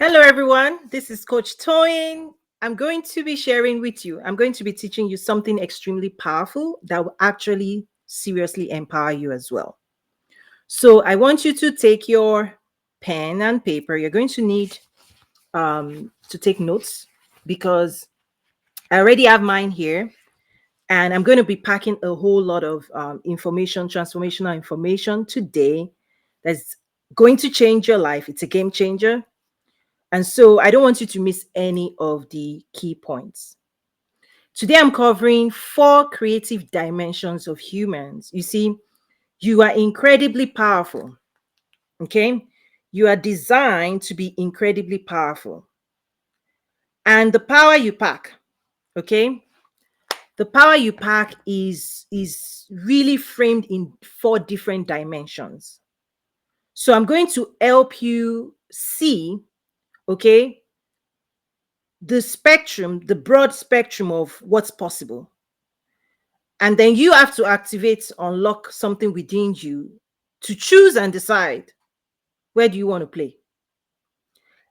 Hello, everyone. This is Coach Toyin. I'm going to be sharing with you, I'm going to be teaching you something extremely powerful that will actually seriously empower you as well. So, I want you to take your pen and paper. You're going to need to take notes because I already have mine here. And I'm going to be packing a whole lot of information, transformational information today that's going to change your life. It's a game changer. And so I don't want you to miss any of the key points. Today I'm covering 4 creative dimensions of humans. You see, you are incredibly powerful. Okay? You are designed to be incredibly powerful. And the power you pack, okay? The power you pack is really framed in 4 different dimensions. So I'm going to help you see, okay, the broad spectrum of what's possible. And then you have to activate, unlock something within you to choose and decide where do you want to play.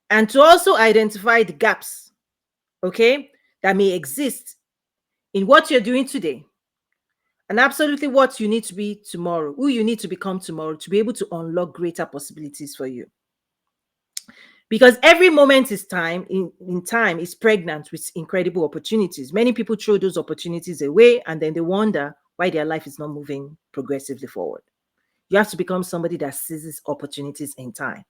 And to also identify the gaps, okay, that may exist in what you're doing today and absolutely what you need to be tomorrow, who you need to become tomorrow to be able to unlock greater possibilities for you. Because every moment is in time is pregnant with incredible opportunities. Many people throw those opportunities away and then they wonder why their life is not moving progressively forward. You have to become somebody that seizes opportunities in time.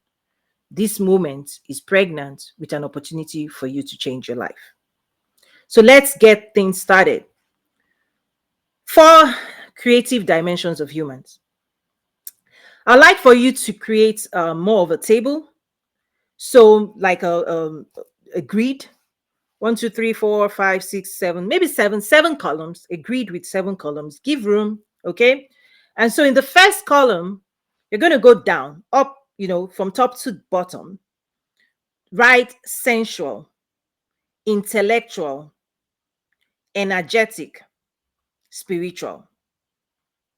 This moment is pregnant with an opportunity for you to change your life. So let's get things started. 4 creative dimensions of humans. I'd like for you to create more of a table. So like a grid. 1, 2, 3, 4, 5, 6, 7, maybe seven columns, a grid with 7 columns. Give room, okay? And so in the first column, you're going to go down, up, from top to bottom. Write sensual, intellectual, energetic, spiritual.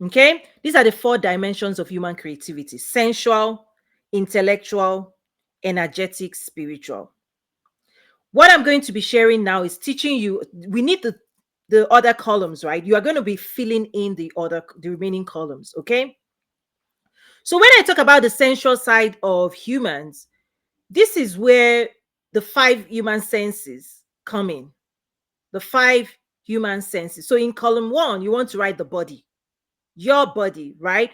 Okay? These are the 4 dimensions of human creativity: sensual, intellectual, energetic, spiritual. What I'm going to be sharing now is teaching you. We need the other columns, right? You are going to be filling in the remaining columns, okay? So when I talk about the sensual side of humans, this is where the 5 human senses come in. The 5 human senses. So in column 1, you want to write the body, your body, right?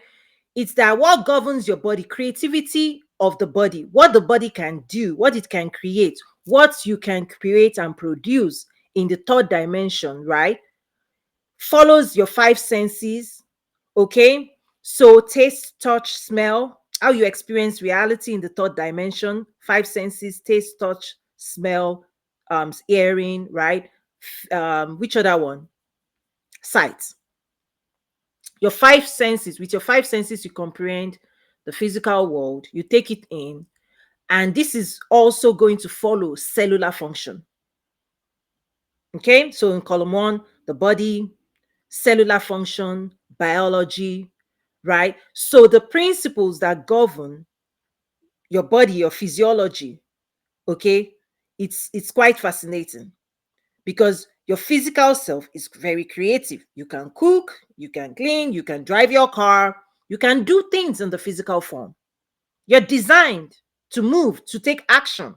It's that what governs your body, creativity of the body, what the body can do, what it can create, what you can create and produce in the 3rd dimension, right? Follows your 5 senses, okay? So taste, touch, smell, how you experience reality in the 3rd dimension, 5 senses: taste, touch, smell, hearing, right? Which other one? Sight. Your 5 senses, with your 5 senses, you comprehend the physical world, you take it in, and this is also going to follow cellular function. Okay, so in column 1, the body, cellular function, biology, right? So the principles that govern your body, your physiology, okay, it's quite fascinating because your physical self is very creative. You can cook, you can clean, you can drive your car, you can do things in the physical form. You're designed to move, to take action.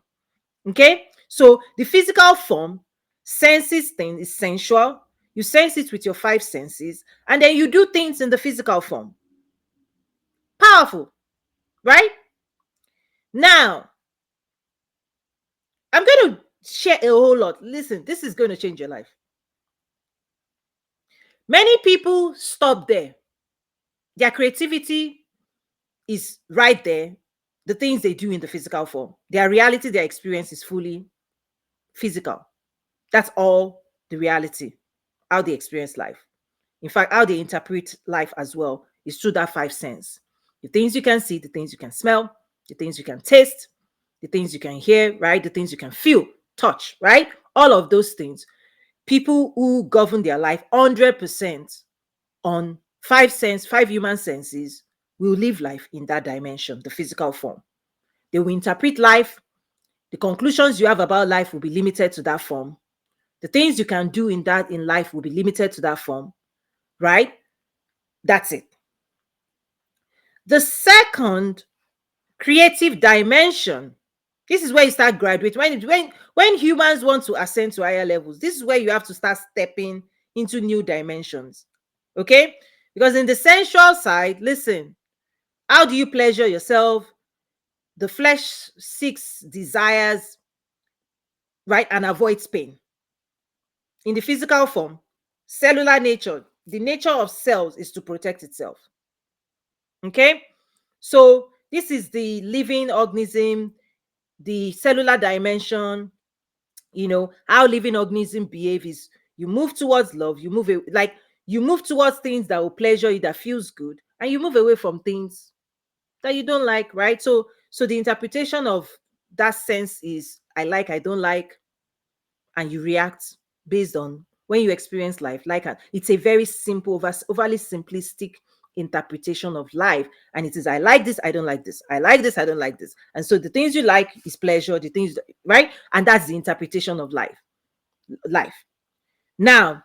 Okay? So the physical form senses things, is sensual. You sense it with your 5 senses, and then you do things in the physical form. Powerful, right? Now, I'm going to share a whole lot. Listen, this is going to change your life. Many people stop there. Their creativity is right there. The things they do in the physical form. Their reality, their experience is fully physical. That's all the reality, how they experience life. In fact, how they interpret life as well is through that 5 sense. The things you can see, the things you can smell, the things you can taste, the things you can hear, right? The things you can feel, touch, right? All of those things. People who govern their life 100% on 5 human senses will live life in that dimension, the physical form. They will interpret life The conclusions you have about life will be limited to that form. The things you can do in life will be limited to that form, right? That's it. The second creative dimension, this is where you start graduating. When humans want to ascend to higher levels, this is where you have to start stepping into new dimensions. Okay? Because in the sensual side, listen, how do you pleasure yourself? The flesh seeks, desires, right, and avoids pain. In the physical form, cellular nature, the nature of cells is to protect itself. Okay? So this is the living organism, the cellular dimension. How living organism behave is you move towards love, you move towards things that will pleasure you, that feels good, and you move away from things that you don't like, right? So the interpretation of that sense is I like, I don't like, and you react based on when you experience life. It's a very simple, overly simplistic interpretation of life. And it is I like this, I don't like this. I like this, I don't like this. And so the things you like is pleasure, the things, right? And that's the interpretation of life. Now,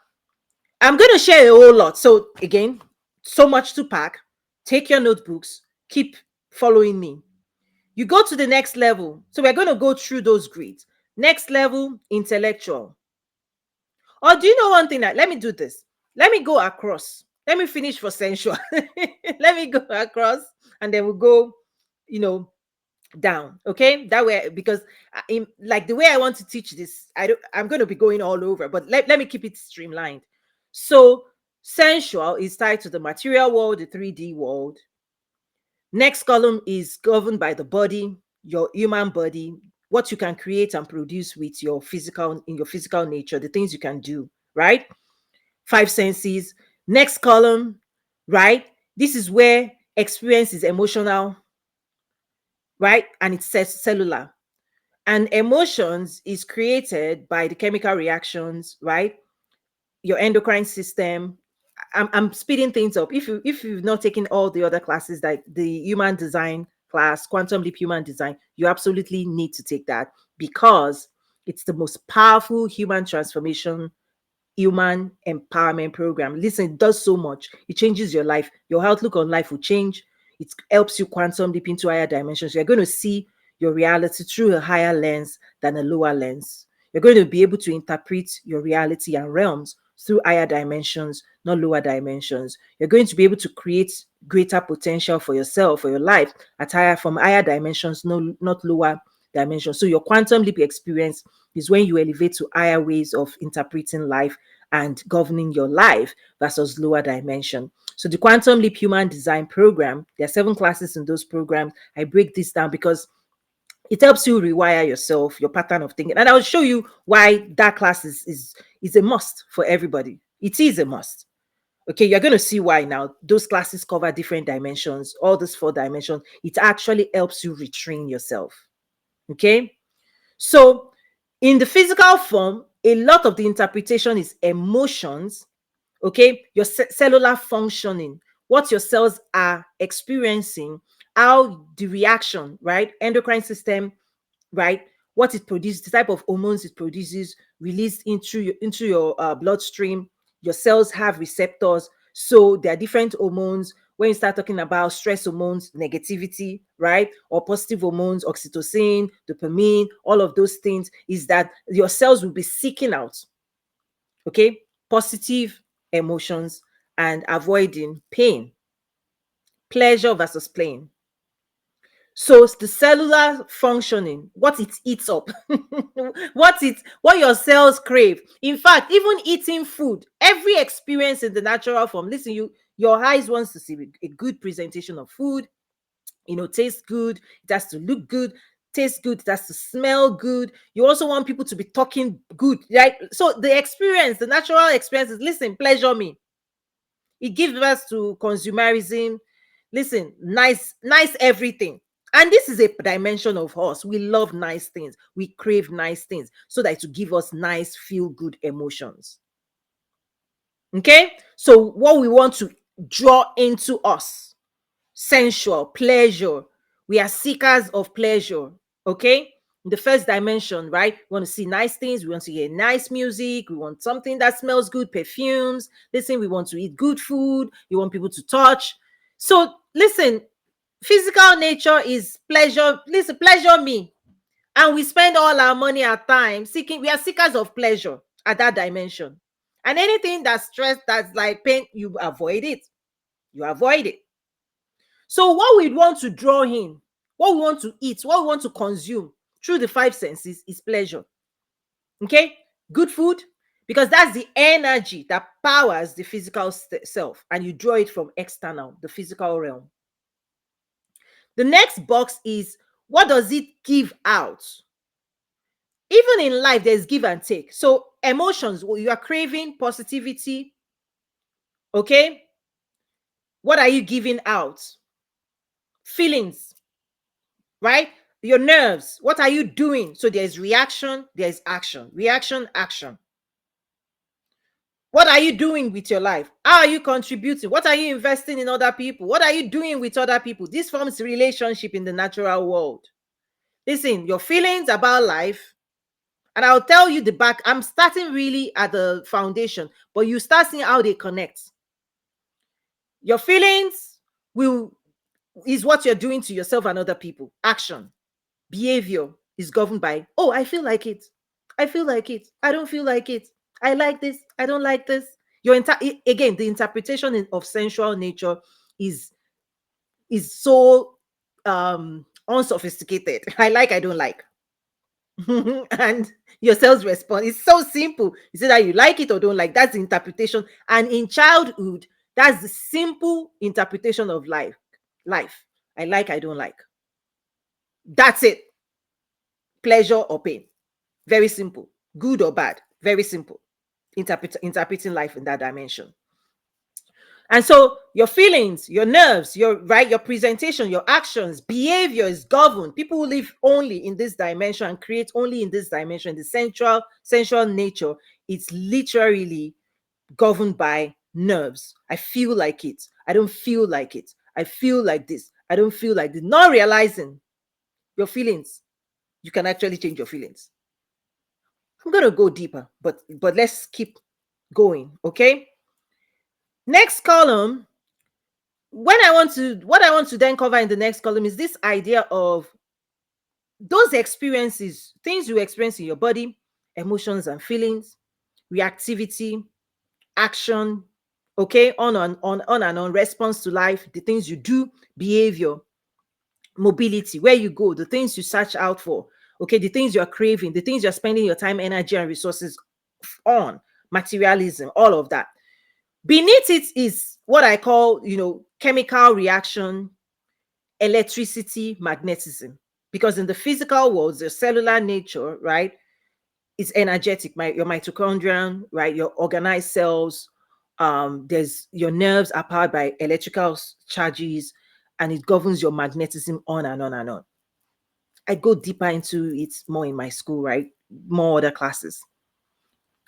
I'm going to share a whole lot. So again, so much to pack. Take your notebooks, keep following me. You go to the next level. So we're going to go through those grids. Next level, intellectual. Or do you know one thing? That let me do this. Let me go across. Let me finish for sensual. Let me go across, and then we'll go, you know, down. Okay, that way, because like the way I want to teach this, I'm going to be going all over. But let me keep it streamlined. So sensual is tied to the material world, the 3D world. Next column is governed by the body, your human body, what you can create and produce with your physical nature, the things you can do, right? Five senses. Next column, right? This is where experience is emotional, right? And it says cellular. And emotions is created by the chemical reactions, right? Your endocrine system. I'm speeding things up. If you've not taken all the other classes, like the human design class, quantum leap human design, you absolutely need to take that, because it's the most powerful human transformation, human empowerment program. Listen, it does so much. It changes your life. Your outlook on life will change. It helps you quantum leap into higher dimensions. You're going to see your reality through a higher lens than a lower lens. You're going to be able to interpret your reality and realms through higher dimensions, not lower dimensions. You're going to be able to create greater potential for yourself, for your life, from higher dimensions, no, not lower dimensions. So your quantum leap experience is when you elevate to higher ways of interpreting life and governing your life versus lower dimension. So the Quantum Leap Human Design Program, there are 7 classes in those programs. I break this down because it helps you rewire yourself, your pattern of thinking. And I'll show you why that class is a must for everybody. It is a must. Okay, you're going to see why now. Those classes cover different dimensions, all those 4 dimensions. It actually helps you retrain yourself. Okay, so in the physical form, a lot of the interpretation is emotions. Okay, your cellular functioning, what your cells are experiencing, how the reaction, right, endocrine system, right, what it produces, the type of hormones it produces, released into your bloodstream. Your cells have receptors, so there are different hormones. When you start talking about stress hormones, negativity, right, or positive hormones, oxytocin, dopamine, all of those things, is that your cells will be seeking out, okay, positive emotions and avoiding pain, pleasure versus pain. So it's the cellular functioning, what it eats up, what your cells crave. In fact, even eating food, every experience in the natural form. Listen, your eyes wants to see a good presentation of food, taste good, it has to look good, taste good, it has to smell good. You also want people to be talking good, right? So the experience, the natural experience is, listen, pleasure me. It gives birth to consumerism. Listen, nice everything. And this is a dimension of us. We love nice things. We crave nice things so that to give us nice, feel good emotions. Okay? So what we want to draw into us, sensual, pleasure. We are seekers of pleasure. Okay? The first dimension, right? We want to see nice things. We want to hear nice music. We want something that smells good, perfumes. Listen, we want to eat good food. You want people to touch. So listen, physical nature is pleasure. Listen, pleasure me. And we spend all our money at times seeking, we are seekers of pleasure at that dimension. And anything that's stress, that's like pain, you avoid it. You avoid it. So what we want to draw in, what we want to eat, what we want to consume through the five senses is pleasure. Okay? Good food, because that's the energy that powers the physical self, and you draw it from external, the physical realm. The next box is, what does it give out? Even in life, there's give and take. So emotions, you are craving positivity. Okay? What are you giving out? Feelings, right? Your nerves, what are you doing? So there's reaction, there's action. Reaction, action. What are you doing with your life? How are you contributing? What are you investing in other people? What are you doing with other people? This forms relationship in the natural world. Listen, your feelings about life, and I'll tell you the back. I'm starting really at the foundation, but you start seeing how they connect. Your feelings will is what you're doing to yourself and other people. Action, behavior is governed by, oh, I feel like it. I feel like it. I don't feel like it. I like this. I don't like this. Again, the interpretation of sensual nature is so unsophisticated. I like, I don't like. And your cells respond. It's so simple. You say that you like it or don't like. That's the interpretation. And in childhood, that's the simple interpretation of life. Life. I like, I don't like. That's it. Pleasure or pain. Very simple. Good or bad. Very simple. Interpreting life in that dimension. And so your feelings, your nerves, your presentation, your actions, behavior is governed. People who live only in this dimension and create only in this dimension, the sensual nature, it's literally governed by nerves. I feel like it. I don't feel like it. I feel like this. I don't feel like this. Not realizing your feelings. You can actually change your feelings. I'm gonna go deeper, but let's keep going, okay? Next column, what I want to then cover in the next column is this idea of those experiences, things you experience in your body, emotions and feelings, reactivity, action, okay, on and on, response to life, the things you do, behavior, mobility, where you go, the things you search out for, okay, the things you're craving, the things you're spending your time, energy, and resources on, materialism, all of that. Beneath it is what I call, chemical reaction, electricity, magnetism. Because in the physical world, the cellular nature, right, is energetic. Your mitochondria, right, your organized cells, there's your nerves are powered by electrical charges, and it governs your magnetism, on and on and on. I go deeper into it more in my school, right? More other classes.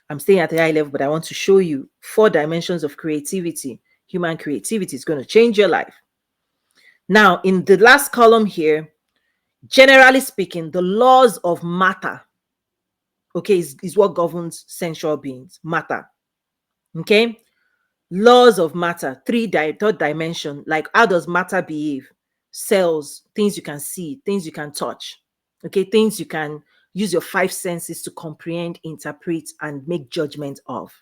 I'm staying at a high level, but I want to show you 4 dimensions of creativity. Human creativity is going to change your life. Now, in the last column here, generally speaking, the laws of matter, okay, is what governs sensual beings. Matter, okay? Laws of matter, third dimension, like how does matter behave? Cells, things you can see, things you can touch, okay, things you can use your 5 senses to comprehend, interpret, and make judgment of.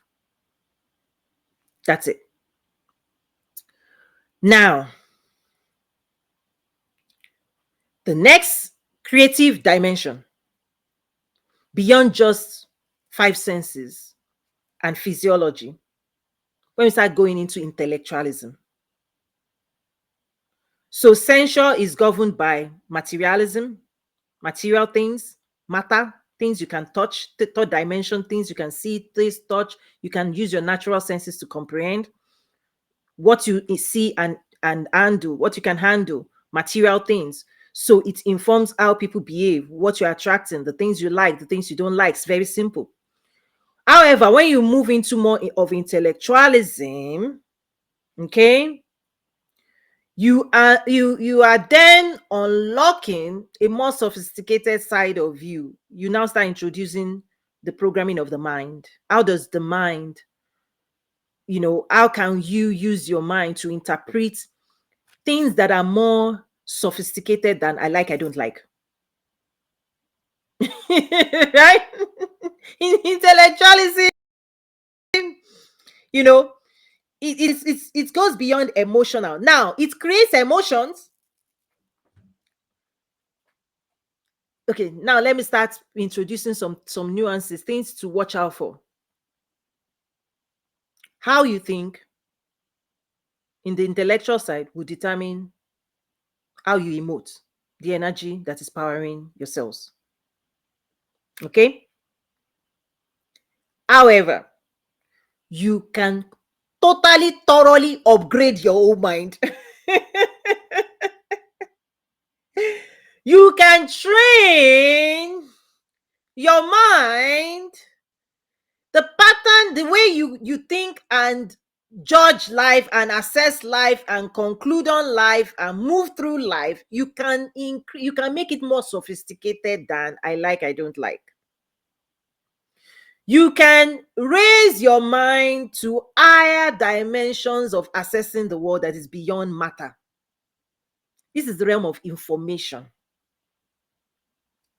That's it. Now, the next creative dimension, beyond just 5 senses and physiology, when we start going into intellectualism. So sensual is governed by materialism, material things, matter, things you can touch, the third dimension, things you can see, taste, touch. You can use your natural senses to comprehend what you see and handle, what you can handle, material things. So it informs how people behave, what you're attracting, the things you like, the things you don't like. It's very simple. However, when you move into more of intellectualism, okay, you are then unlocking a more sophisticated side of you. You now start introducing the programming of the mind. How does the mind, how can you use your mind to interpret things that are more sophisticated than I like, I don't like? Right? Intellectualism, you know, it goes beyond emotional. Now, it creates emotions. Okay, now let me start introducing some nuances, things to watch out for. How you think in the intellectual side will determine how you emote, the energy that is powering your cells. Okay? However, you can totally, thoroughly upgrade your own mind. You can train your mind, the pattern, the way you think and judge life and assess life and conclude on life and move through life. You can make it more sophisticated than I like, I don't like. You can raise your mind to higher dimensions of assessing the world that is beyond matter. This is the realm of information,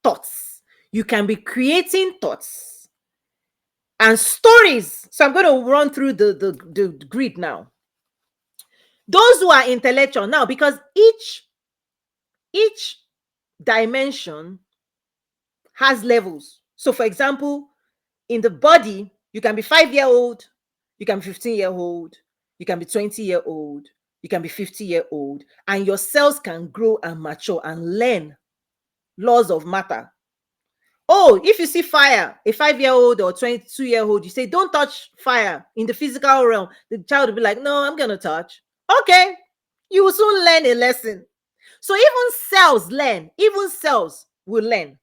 thoughts. You can be creating thoughts and stories. So I'm going to run through the grid now. Those who are intellectual now, because each dimension has levels. So, for example, in the body, you can be 5-year old, you can be 15-year old, you can be 20-year old, you can be 50-year old, and your cells can grow and mature and learn laws of matter. Oh, if you see fire, a 5-year old or 22-year old, you say, don't touch fire in the physical realm. The child will be like, no, I'm going to touch. Okay, you will soon learn a lesson. So even cells will learn.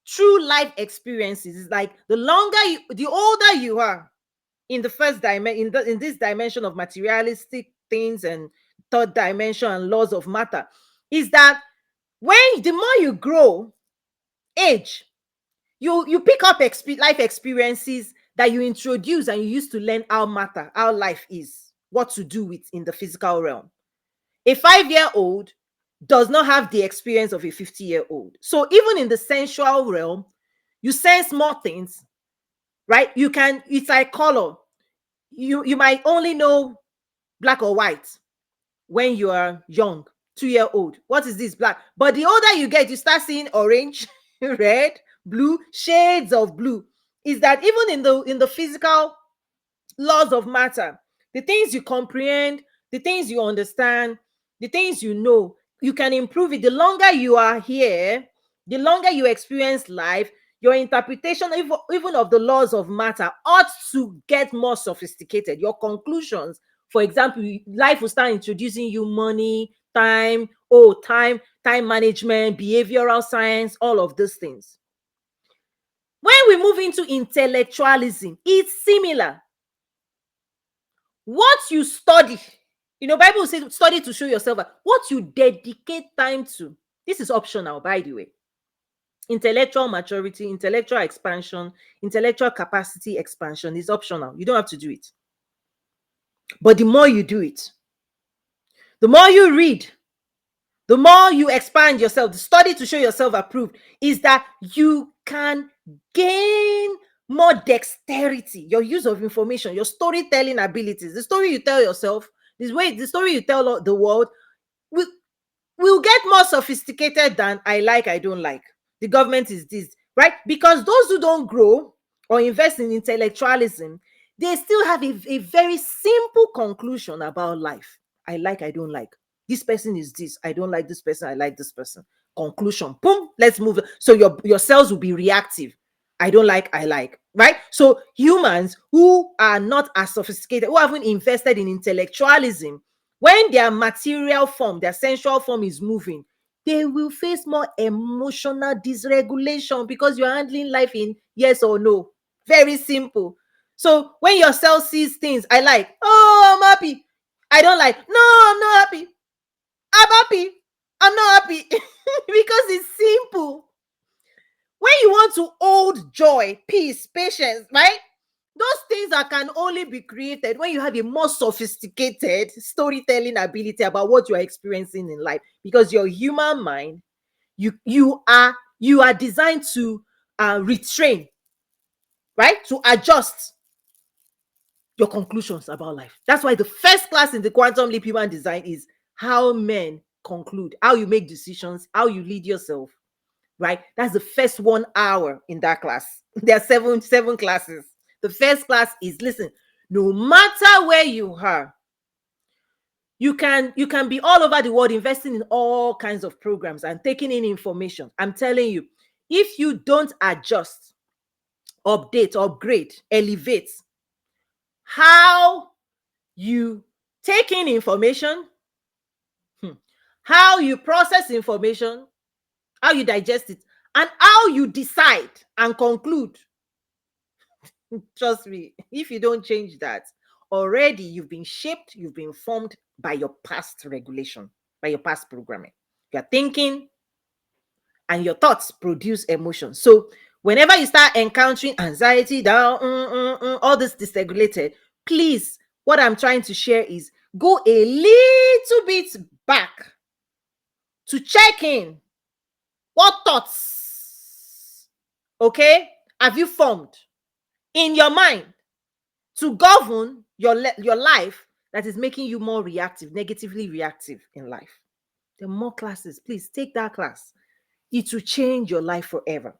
True life experiences is like the older you are in the first dimension, in this dimension of materialistic things and third dimension and laws of matter, is that when the more you grow, age, you pick up life experiences that you introduce and you use to learn how life is, what to do with in the physical realm. A 5-year-old does not have the experience of a 50-year-old. So even in the sensual realm, you sense more things, right? It's like color. You might only know black or white when you are young, 2-year-old. What is this? Black. But the older you get, you start seeing orange, red, blue, shades of blue. Is that even in the physical laws of matter, the things you comprehend, the things you understand, the things you can improve it. The longer you are here, the longer you experience life, your interpretation even of the laws of matter ought to get more sophisticated. Your conclusions, for example, life will start introducing you money, time management, behavioral science, all of these things. When we move into intellectualism, it's similar. What you study, Bible says study to show yourself. What you dedicate time to, this is optional, by the way. Intellectual maturity, intellectual expansion, intellectual capacity expansion is optional. You don't have to do it. But the more you do it, the more you read, the more you expand yourself, the study to show yourself approved, is that you can gain more dexterity, your use of information, your storytelling abilities, the story you tell yourself, the story you tell the world will get more sophisticated than I like, I don't like. The government is this, right? Because those who don't grow or invest in intellectualism, they still have a very simple conclusion about life. I like, I don't like. This person is this. I don't like this person. I like this person. Conclusion. Boom. Let's move. So your cells will be reactive. I don't like, I like. Right? So humans who are not as sophisticated, who haven't invested in intellectualism, when their material form, their sensual form is moving, they will face more emotional dysregulation because you're handling life in yes or no. Very simple. So when your cell sees things, I like, oh, I'm happy. I don't like, no, I'm not happy. I'm happy. I'm not happy because it's simple. When you want to hold joy, peace, patience, right? Those things that can only be created when you have a more sophisticated storytelling ability about what you are experiencing in life. Because your human mind, you are designed to retrain, right? To adjust your conclusions about life. That's why the first class in the quantum leap human design is how men conclude, how you make decisions, how you lead yourself, right? That's the first 1 hour in that class. There are seven classes. The first class is, listen, no matter where you are, you can be all over the world investing in all kinds of programs and taking in information. I'm telling you, if you don't adjust, update, upgrade, elevate how you take in information, how you process information, how you digest it, and how you decide and conclude. Trust me, if you don't change that, already you've been shaped, you've been formed by your past regulation, by your past programming. You're thinking, and your thoughts produce emotions. So whenever you start encountering anxiety, down, all this dysregulated, please, what I'm trying to share is go a little bit back to check in. What thoughts, okay, have you formed in your mind to govern your life that is making you more reactive, negatively reactive in life? There are more classes. Please take that class. It will change your life forever.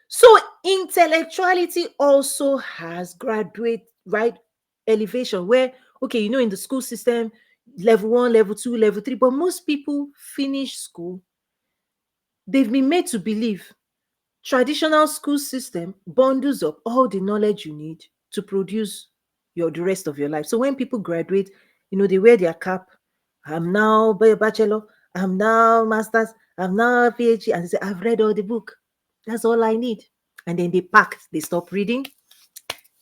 So intellectuality also has graduate, right, elevation where, okay, in the school system, level 1, level 2, level 3, but most people finish school, they've been made to believe traditional school system bundles up all the knowledge you need to produce the rest of your life. So when people graduate, they wear their cap. I'm now a bachelor, I'm now masters, I'm now a PhD, and they say, I've read all the book. That's all I need. And then they pack, they stop reading.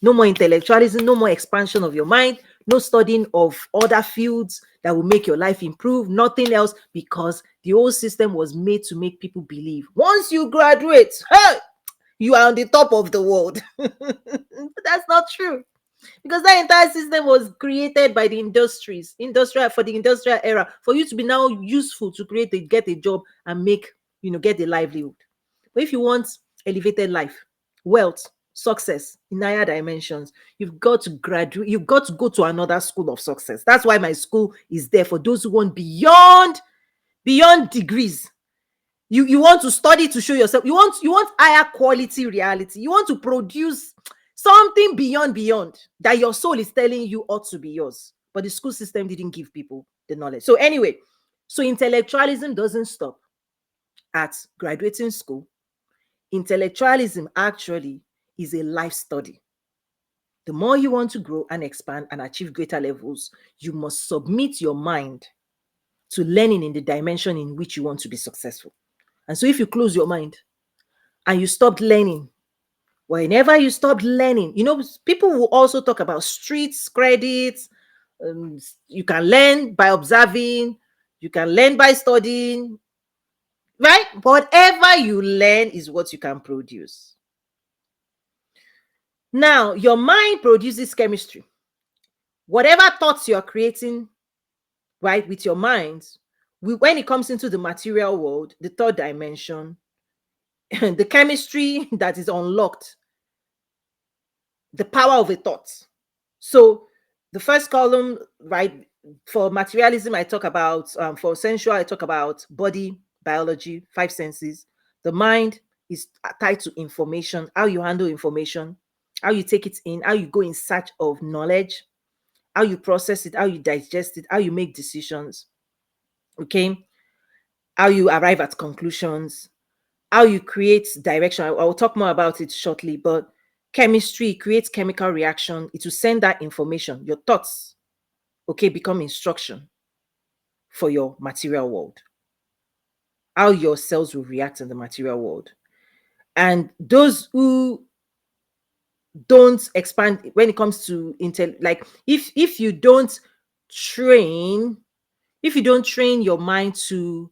No more intellectualism, no more expansion of your mind, no studying of other fields that will make your life improve, nothing else, because the whole system was made to make people believe once you graduate, hey, you are on the top of the world. That's not true, because that entire system was created by the industrial era, for you to be now useful to get a job and get a livelihood. But if you want elevated life, wealth, success in higher dimensions, you've got to graduate, you've got to go to another school of success. That's why my school is there for those who want beyond degrees. You want to study to show yourself. You want higher quality reality. You want to produce something beyond that your soul is telling you ought to be yours. But the school system didn't give people the knowledge. So anyway, so intellectualism doesn't stop at graduating school. Intellectualism actually is a life study. The more you want to grow and expand and achieve greater levels, you must submit your mind to learning in the dimension in which you want to be successful. And so if you close your mind and you stopped learning, whenever you stopped learning, people will also talk about streets, credits. You can learn by observing, you can learn by studying, right? Whatever you learn is what you can produce. Now, your mind produces chemistry. Whatever thoughts you're creating, right, with your mind, when it comes into the material world, the third dimension, the chemistry that is unlocked, the power of a thought. So the first column, right, for materialism, I talk about, for sensual, I talk about body, biology, five senses. The mind is tied to information, how you handle information, how you take it in, how you go in search of knowledge, how you process it, how you digest it, how you make decisions, okay, how you arrive at conclusions, how you create direction. I'll talk more about it shortly, but chemistry creates chemical reaction. It will send that information, your thoughts, okay, become instruction for your material world, how your cells will react in the material world. And those who don't expand when it comes to like if you don't train if you don't train your mind to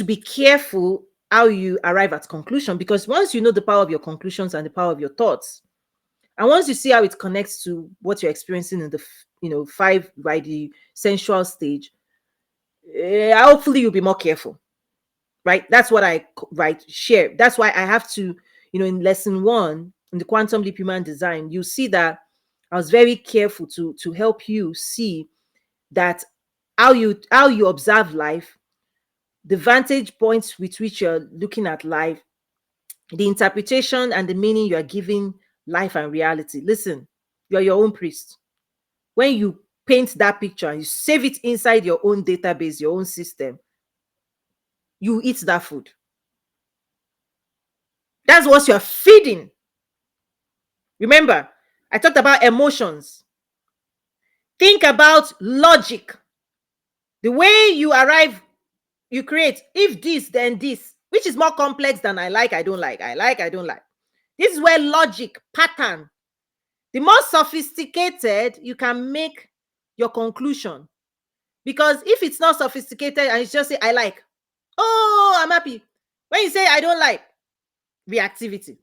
be careful how you arrive at conclusion, because once you know the power of your conclusions and the power of your thoughts, and once you see how it connects to what you're experiencing in the five by the sensual stage, hopefully you'll be more careful, right? That's what I share. That's why I have to, in lesson 1 in the quantum leap human design, you see that I was very careful to help you see that how you observe life, the vantage points with which you're looking at life, the interpretation and the meaning you are giving life and reality. Listen, you're your own priest. When you paint that picture and you save it inside your own database, your own system, you eat that food. That's what you're feeding. Remember, I talked about emotions. Think about logic. The way you arrive, you create. If this, then this, which is more complex than I like, I don't like. I like, I don't like. This is where logic, pattern, the more sophisticated you can make your conclusion. Because if it's not sophisticated and it's just say, I like, oh, I'm happy. When you say, I don't like, reactivity.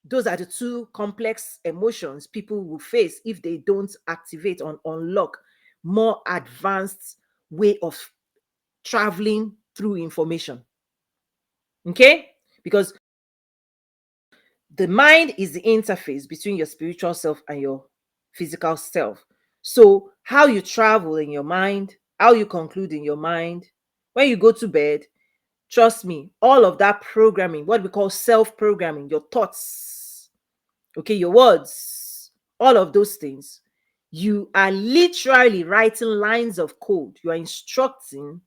Those are the two complex emotions people will face if they don't activate or unlock more advanced way of traveling through information. Okay? Because the mind is the interface between your spiritual self and your physical self. So, how you travel in your mind, how you conclude in your mind, when you go to bed, trust me, all of that programming, what we call self programming, your thoughts, okay, your words, all of those things, you are literally writing lines of code. You are instructing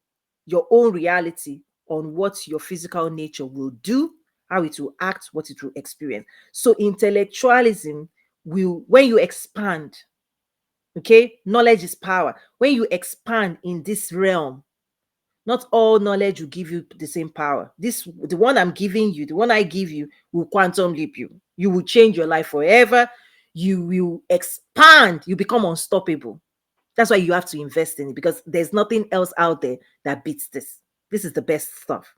your own reality on what your physical nature will do, how it will act, what it will experience. So intellectualism will, when you expand, okay, knowledge is power. When you expand in this realm, not all knowledge will give you the same power. The one I'm giving you, the one I give you, will quantum leap you. You will change your life forever. You will expand. You become unstoppable. That's why you have to invest in it, because there's nothing else out there that beats this. This is the best stuff.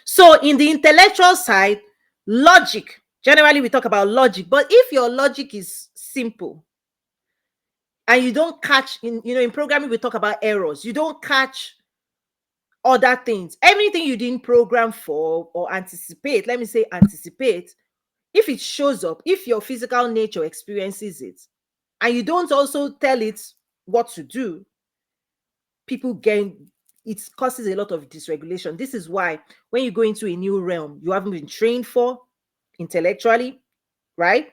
So in the intellectual side, logic, generally we talk about logic, but if your logic is simple and you don't catch in programming, we talk about errors. You don't catch other things. Everything you didn't program for or anticipate, let me say anticipate, if it shows up, if your physical nature experiences it, and you don't also tell it what to do, people gain, it causes a lot of dysregulation. This is why when you go into a new realm you haven't been trained for intellectually, right?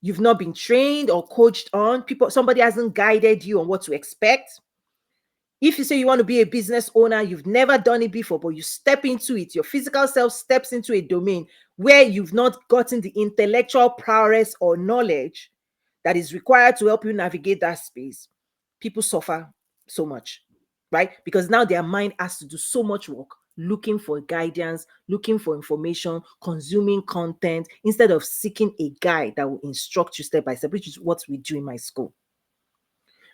You've not been trained or coached on, somebody hasn't guided you on what to expect. If you say you want to be a business owner, you've never done it before, but you step into it, your physical self steps into a domain where you've not gotten the intellectual prowess or knowledge that is required to help you navigate that space, people suffer so much, right? Because now their mind has to do so much work looking for guidance, looking for information, consuming content, instead of seeking a guide that will instruct you step by step, which is what we do in my school.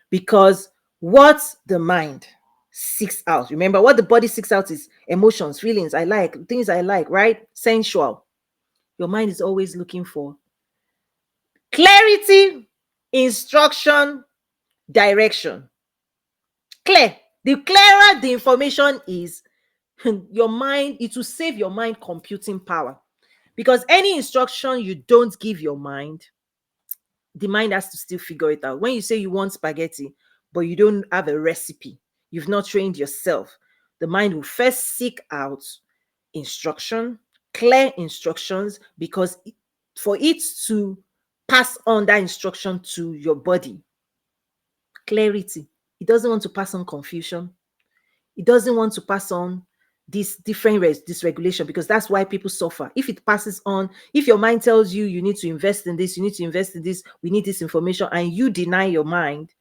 Because what the mind seeks out, remember, what the body seeks out is emotions, feelings, I like, things I like, right? Sensual. Your mind is always looking for clarity, instruction, direction. Clear. The clearer the information is, your mind, it will save your mind computing power. Because any instruction you don't give your mind, the mind has to still figure it out. When you say you want spaghetti, but you don't have a recipe, you've not trained yourself, the mind will first seek out instruction, clear instructions, because for it to pass on that instruction to your body, clarity. It doesn't want to pass on confusion. It doesn't want to pass on this different dysregulation, because that's why people suffer. If it passes on, if your mind tells you you need to invest in this, you need to invest in this, we need this information, and you deny your mind,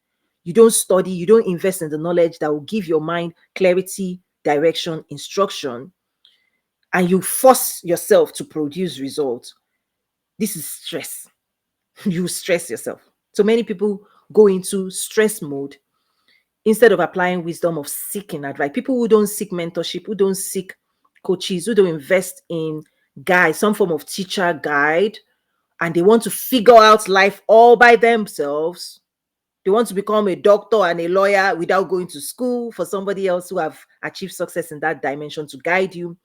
you don't study, you don't invest in the knowledge that will give your mind clarity, direction, instruction, and you force yourself to produce results, this is stress. You stress yourself. So many people go into stress mode instead of applying wisdom of seeking advice. People who don't seek mentorship, who don't seek coaches, who don't invest in guides, some form of teacher guide, and they want to figure out life all by themselves. They want to become a doctor and a lawyer without going to school for somebody else who have achieved success in that dimension to guide you.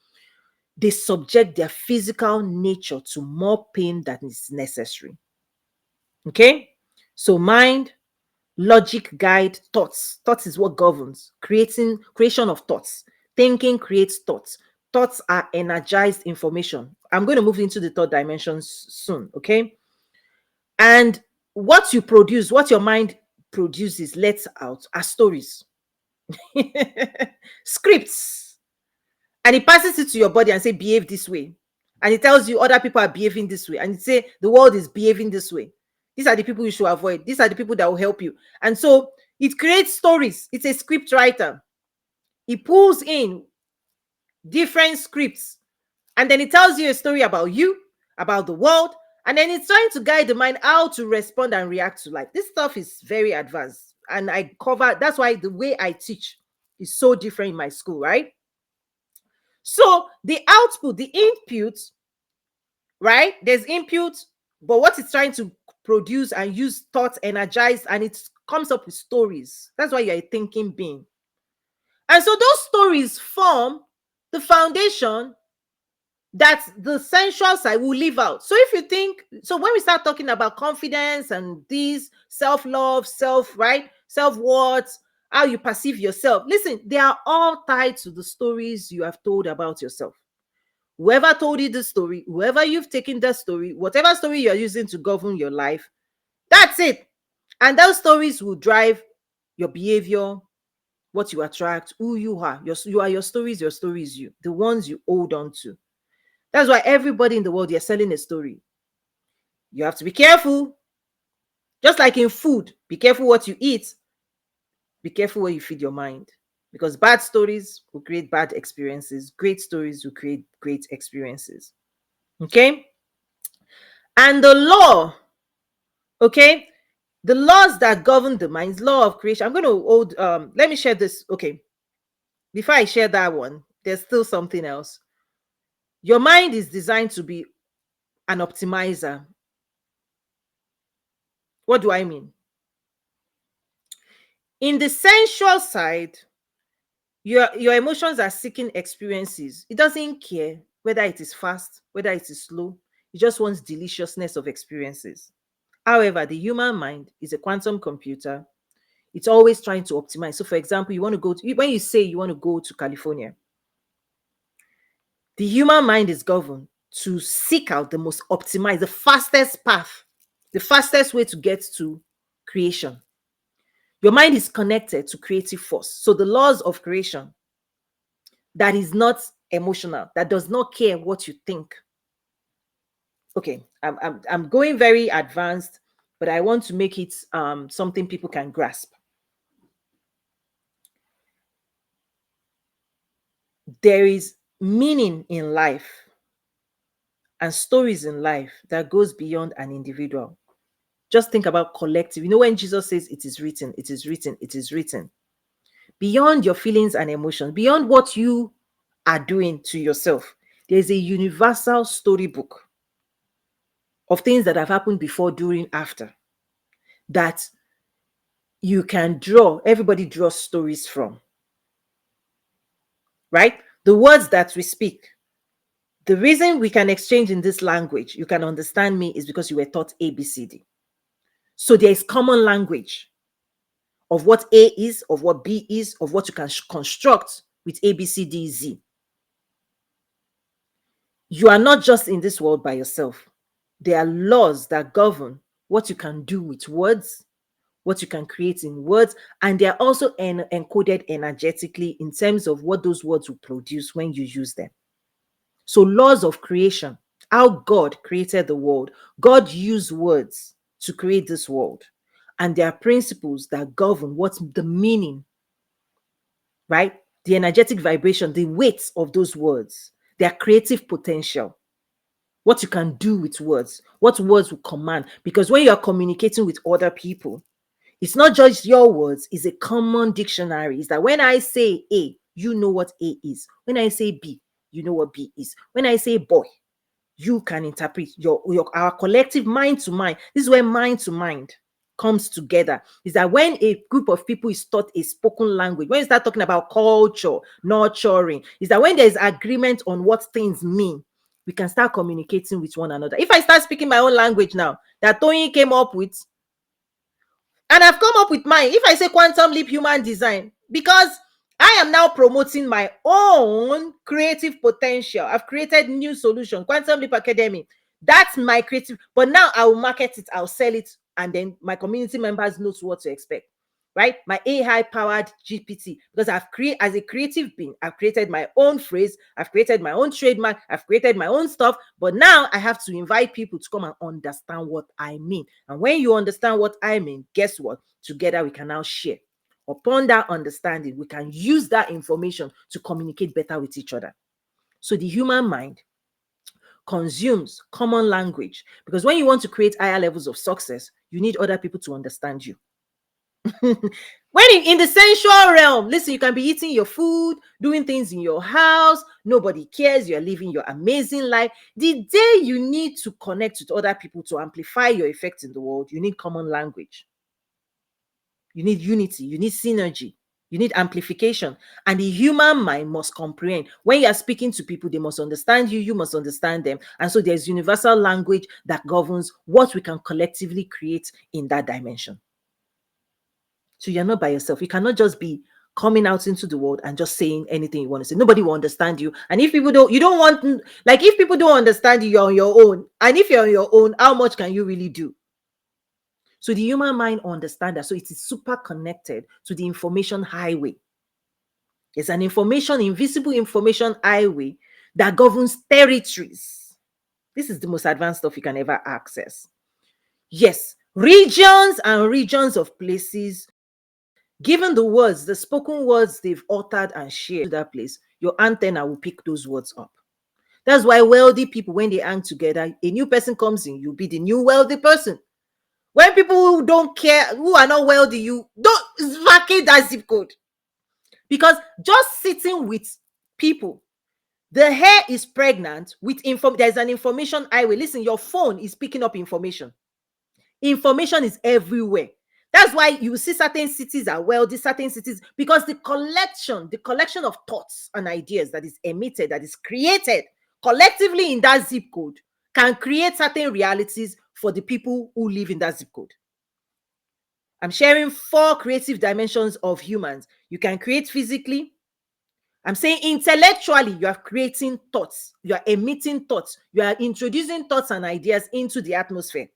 They subject their physical nature to more pain than is necessary. Okay? So mind, logic guide thoughts. Thoughts is what governs. Creation of thoughts. Thinking creates thoughts. Thoughts are energized information. I'm going to move into the third dimensions soon, okay? And what you produce, what your mind produces, lets out are stories, scripts, and it passes it to your body and say, behave this way. And it tells you other people are behaving this way. And it say the world is behaving this way. These are the people you should avoid. These are the people that will help you. And so it creates stories. It's a script writer. It pulls in different scripts. And then it tells you a story about you, about the world. And then it's trying to guide the mind how to respond and react to life. This stuff is very advanced. And I cover, that's why the way I teach is so different in my school, right? So the output, the input, right? There's input, but what it's trying to produce and use thoughts, energize, and it comes up with stories. That's why you're a thinking being. And so those stories form the foundation that the sensual side will live out. So if you think, so when we start talking about confidence and these self-love, right? Self-worth, how you perceive yourself, listen, they are all tied to the stories you have told about yourself. Whoever told you the story, whoever you've taken that story, whatever story you're using to govern your life, that's it. And those stories will drive your behavior, what you attract, who you are. You are your stories you, the ones you hold on to. That's why everybody in the world, you're selling a story. You have to be careful. Just like in food, be careful what you eat. Be careful where you feed your mind. Because bad stories will create bad experiences. Great stories will create great experiences. Okay? And the law, okay? The laws that govern the mind's law of creation. I'm going to hold, let me share this. Okay. Before I share that one, there's still something else. Your mind is designed to be an optimizer. What do I mean? In the sensual side, your emotions are seeking experiences. It doesn't care whether it is fast, whether it is slow. It just wants deliciousness of experiences. However, the human mind is a quantum computer. It's always trying to optimize. So, for example, you want to go to, when you say you want to go to California, the human mind is governed to seek out the most optimized, the fastest path, the fastest way to get to creation. Your mind is connected to creative force. So the laws of creation that is not emotional, that does not care what you think. Okay, I'm going very advanced, but I want to make it something people can grasp. There is meaning in life and stories in life that goes beyond an individual. Just think about collective. You know, when Jesus says it is written, it is written, it is written. Beyond your feelings and emotions, beyond what you are doing to yourself, there's a universal storybook of things that have happened before, during, after, that you can draw. Everybody draws stories from, right? The words that we speak, the reason we can exchange in this language, you can understand me, is because you were taught ABCD. So there is common language of what A is, of what B is, of what you can construct with ABCDZ. You are not just in this world by yourself. There are laws that govern what you can do with words, what you can create in words, and they are also encoded energetically in terms of what those words will produce when you use them. So laws of creation, how God created the world. God used words to create this world. And there are principles that govern what's the meaning, right? The energetic vibration, the weight of those words, their creative potential, what you can do with words, what words will command. Because when you are communicating with other people, It's not just your words, it's a common dictionary. It's that when I say A, you know what A is. When I say B, you know what B is. When I say boy, you can interpret your our collective mind to mind. This is where mind to mind comes together. Is that when a group of people is taught a spoken language, when you start talking about culture, nurturing, is that when there's agreement on what things mean, we can start communicating with one another. If I start speaking my own language now that Tony came up with, and I've come up with mine. If I say quantum leap human design, because I am now promoting my own creative potential. I've created new solution, Quantum Leap Academy. That's my creative, but now I will market it, I'll sell it, and then my community members knows what to expect. Right? My AI powered GPT, because I've created, as a creative being, I've created my own phrase, I've created my own trademark, I've created my own stuff, but now I have to invite people to come and understand what I mean. And when you understand what I mean, guess what? Together we can now share. Upon that understanding, we can use that information to communicate better with each other. So the human mind consumes common language, because when you want to create higher levels of success, you need other people to understand you. When in the sensual realm, listen, you can be eating your food, doing things in your house, nobody cares, you're living your amazing life. The day you need to connect with other people to amplify your effect in the world, you need common language. You need unity, you need synergy, you need amplification. And the human mind must comprehend. When you are speaking to people, they must understand you, you must understand them. And so there's universal language that governs what we can collectively create in that dimension. So you're not by yourself. You cannot just be coming out into the world and just saying anything you want to say. Nobody will understand you. And if people don't, you don't want, like, if people don't understand you, you're on your own. And if you're on your own, how much can you really do? So the human mind understands that. So it is super connected to the information highway. It's an invisible information highway that governs territories. This is the most advanced stuff you can ever access. Yes, regions and regions of places, given the words, the spoken words they've uttered and shared to that place, your antenna will pick those words up. That's why wealthy people, when they hang together, a new person comes in, you'll be the new wealthy person. When people who don't care, who are not wealthy, you don't vacate that zip code. Because just sitting with people, the hair is pregnant with there's an information highway. Listen, your phone is picking up information. Information is everywhere. That's why you see certain cities are wealthy, certain cities, because the collection of thoughts and ideas that is emitted, that is created collectively in that zip code, can create certain realities for the people who live in that zip code. I'm sharing 4 creative dimensions of humans. You can create physically. I'm saying intellectually, you are creating thoughts, you are emitting thoughts, you are introducing thoughts and ideas into the atmosphere.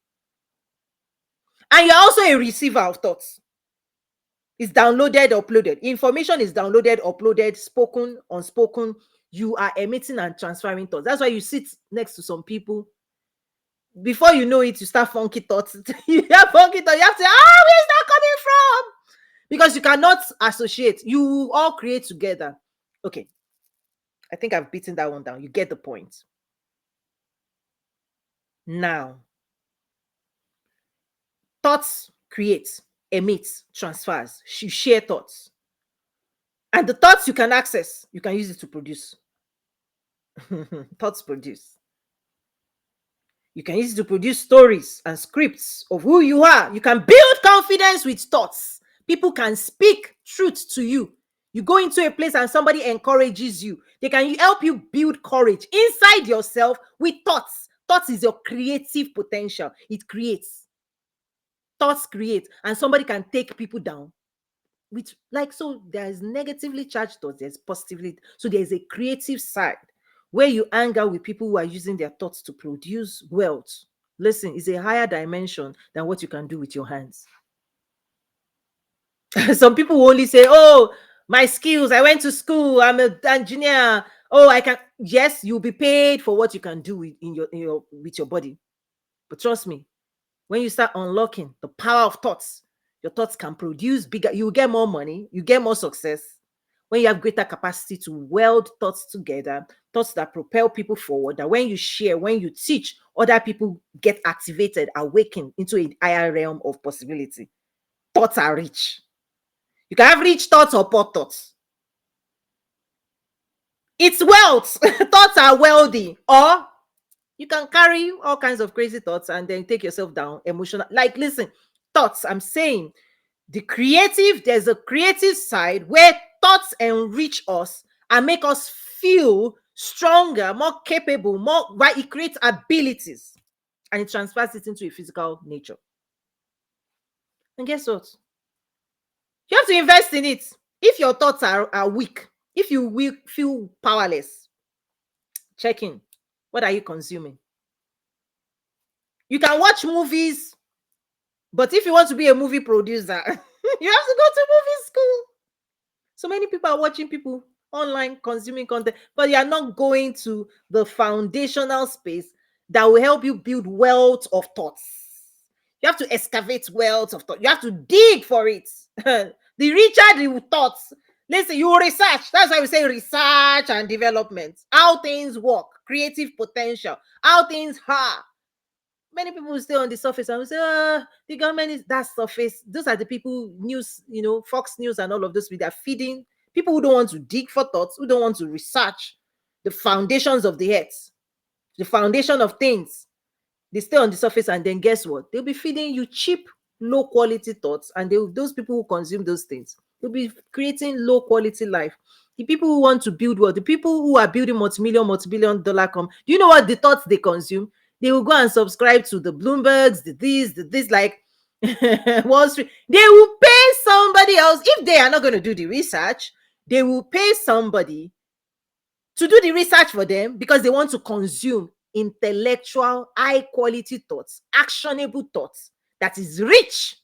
And you're also a receiver of thoughts. It's downloaded, uploaded. Information is downloaded, uploaded, spoken, unspoken. You are emitting and transferring thoughts. That's why you sit next to some people. Before you know it, you start funky thoughts. You have funky thoughts. You have to say, where's that coming from? Because you cannot associate. You all create together. Okay. I think I've beaten that one down. You get the point. Now, thoughts create, emit, transfers. You share thoughts. And the thoughts you can access, you can use it to produce. Thoughts produce. You can use it to produce stories and scripts of who you are. You can build confidence with thoughts. People can speak truth to you. You go into a place and somebody encourages you. They can help you build courage inside yourself with thoughts. Thoughts is your creative potential. It creates. Thoughts create. And somebody can take people down. With, like, so there's negatively charged thoughts, there's positively. So there's a creative side where you hang out with people who are using their thoughts to produce wealth. Listen, it's a higher dimension than what you can do with your hands. Some people will only say, oh, my skills, I went to school, I'm an engineer. Oh, I can. Yes, you'll be paid for what you can do with your body. But trust me, when you start unlocking the power of thoughts, your thoughts can produce bigger, you get more money, you get more success. When you have greater capacity to weld thoughts together, thoughts that propel people forward, that when you share, when you teach, other people get activated, awakened into a higher realm of possibility. thoughts are rich. You can have rich thoughts or poor thoughts. It's wealth. Thoughts are wealthy. Or you can carry all kinds of crazy thoughts and then take yourself down emotional. Like, listen, thoughts, I'm saying there's a creative side where thoughts enrich us and make us feel stronger, more capable, more, right? It creates abilities and it transfers it into a physical nature. And guess what? You have to invest in it. If your thoughts are weak, if you feel powerless, check in. What are you consuming? You can watch movies, but if you want to be a movie producer, you have to go to movie school. So many people are watching people online consuming content, but you are not going to the foundational space that will help you build wealth of thoughts. You have to excavate wealth of thought. You have to dig for it. The richer the thoughts, listen, you research. That's why we say research and development. How things work, creative potential, how things are. Many people will stay on the surface and will say, the government is that surface. Those are the people, news, Fox News and all of those, they are feeding people who don't want to dig for thoughts, who don't want to research the foundations of the earth, the foundation of things. They stay on the surface and then guess what? They'll be feeding you cheap, low quality thoughts. And those people who consume those things, they'll be creating low quality life. The people who want to build wealth, the people who are building multi-billion dollar do you know what the thoughts they consume? They will go and subscribe to the Bloombergs, the this, like Wall Street. They will pay somebody else. If they are not going to do the research, they will pay somebody to do the research for them because they want to consume intellectual, high quality thoughts, actionable thoughts that is rich,